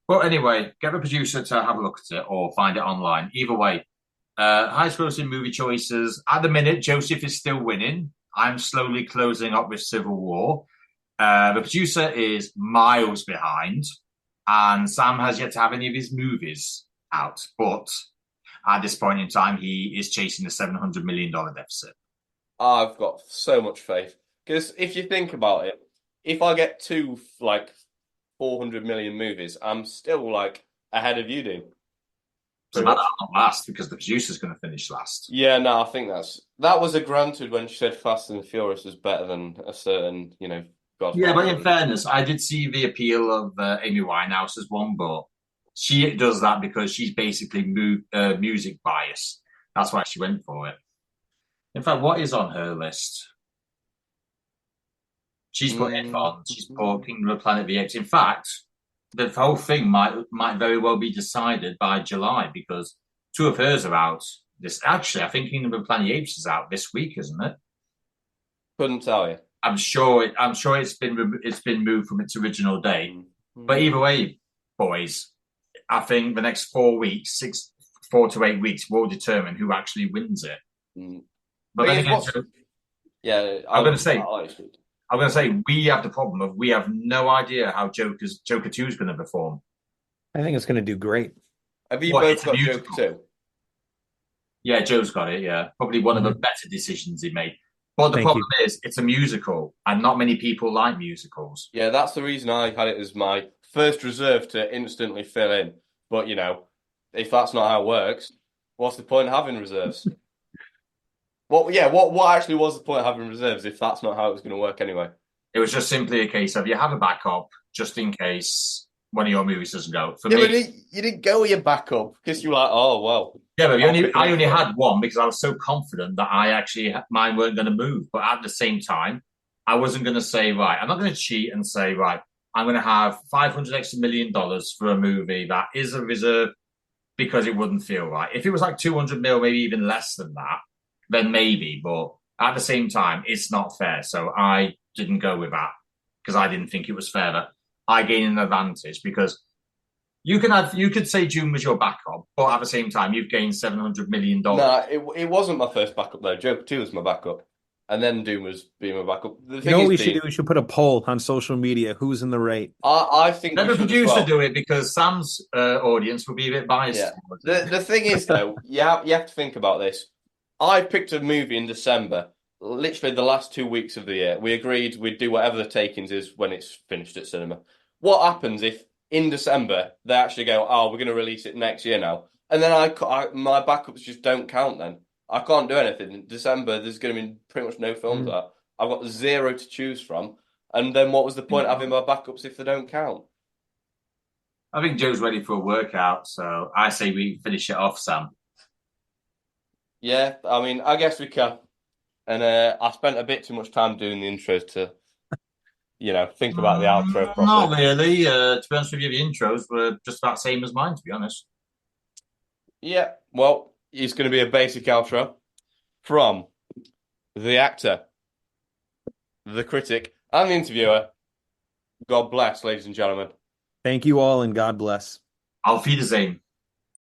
But anyway, get the producer to have a look at it or find it online. Either way, highest grossing movie choices. At the minute, Joseph is still winning. I'm slowly closing up with Civil War. The producer is miles behind, and Sam has yet to have any of his movies out. But at this point in time, he is chasing the $700 million deficit. I've got so much faith. Because if you think about it, if I get 2, 400 million movies, I'm still, ahead of you, Dean. So that's not last, because the producer's going to finish last. Yeah, no, I think that was a granted when she said Fast and Furious was better than a certain, God. Yeah, but in fairness, I did see the appeal of Amy Winehouse as one, but she does that because she's basically music bias. That's why she went for it. In fact, what is on her list? She's put it on. She's put Kingdom of the Planet of the Apes. In fact, the whole thing might very well be decided by July because 2 of hers are out. I think Kingdom of the Planet of the Apes is out this week, isn't it? Couldn't tell you. I'm sure it's been moved from its original date. But either way, boys, I think the next 4 weeks, 4 to 8 weeks, will determine who actually wins it. But then again, I'm going to say we have the problem of we have no idea how Joker 2 is going to perform. I think it's going to do great. Have you both got Joker 2? Yeah, Joe's got it. Yeah, probably one of the better decisions he made. But the problem is, it's a musical, and not many people like musicals. Yeah, that's the reason I had it as my first reserve to instantly fill in. But, if that's not how it works, what's the point of having reserves? What actually was the point of having reserves if that's not how it was going to work anyway? It was just simply a case of you have a backup just in case one of your movies doesn't go. For me, but you didn't go with your backup because you were like, oh, well. Yeah, but I only had one because I was so confident that mine weren't going to move. But at the same time, I wasn't going to say, right, I'm not going to cheat and say, right, I'm going to have $500 extra million for a movie that is a reserve because it wouldn't feel right. If it was like 200 mil, maybe even less than that, then maybe. But at the same time, it's not fair. So I didn't go with that because I didn't think it was fair that I gain an advantage because you could say June was your backup, but at the same time, you've gained $700 million. No, it wasn't my first backup though. Joker 2 was my backup. And then Doom was being my backup. The You thing know what is, we should Dean, do? We should put a poll on social media. Who's in the right? I think Let we the should as producer well. do it because Sam's audience will be a bit biased. Yeah. towards it. The thing is, though, you have to think about this. I picked a movie in December, literally the last 2 weeks of the year. We agreed we'd do whatever the takings is when it's finished at cinema. What happens if in December they actually go, oh, we're going to release it next year now? And then my backups just don't count then. I can't do anything. In December, there's going to be pretty much no films out. I've got 0 to choose from. And then what was the point of having my backups if they don't count? I think Joe's ready for a workout, so I say we finish it off, Sam. Yeah, I mean, I guess we can. And I spent a bit too much time doing the intros to, think about the outro properly. Not really. To be honest with you, the intros were just about the same as mine, to be honest. Yeah, well, it's going to be a basic outro from the actor, the critic, and the interviewer. God bless, ladies and gentlemen. Thank you all, and God bless. Auf Wiedersehen.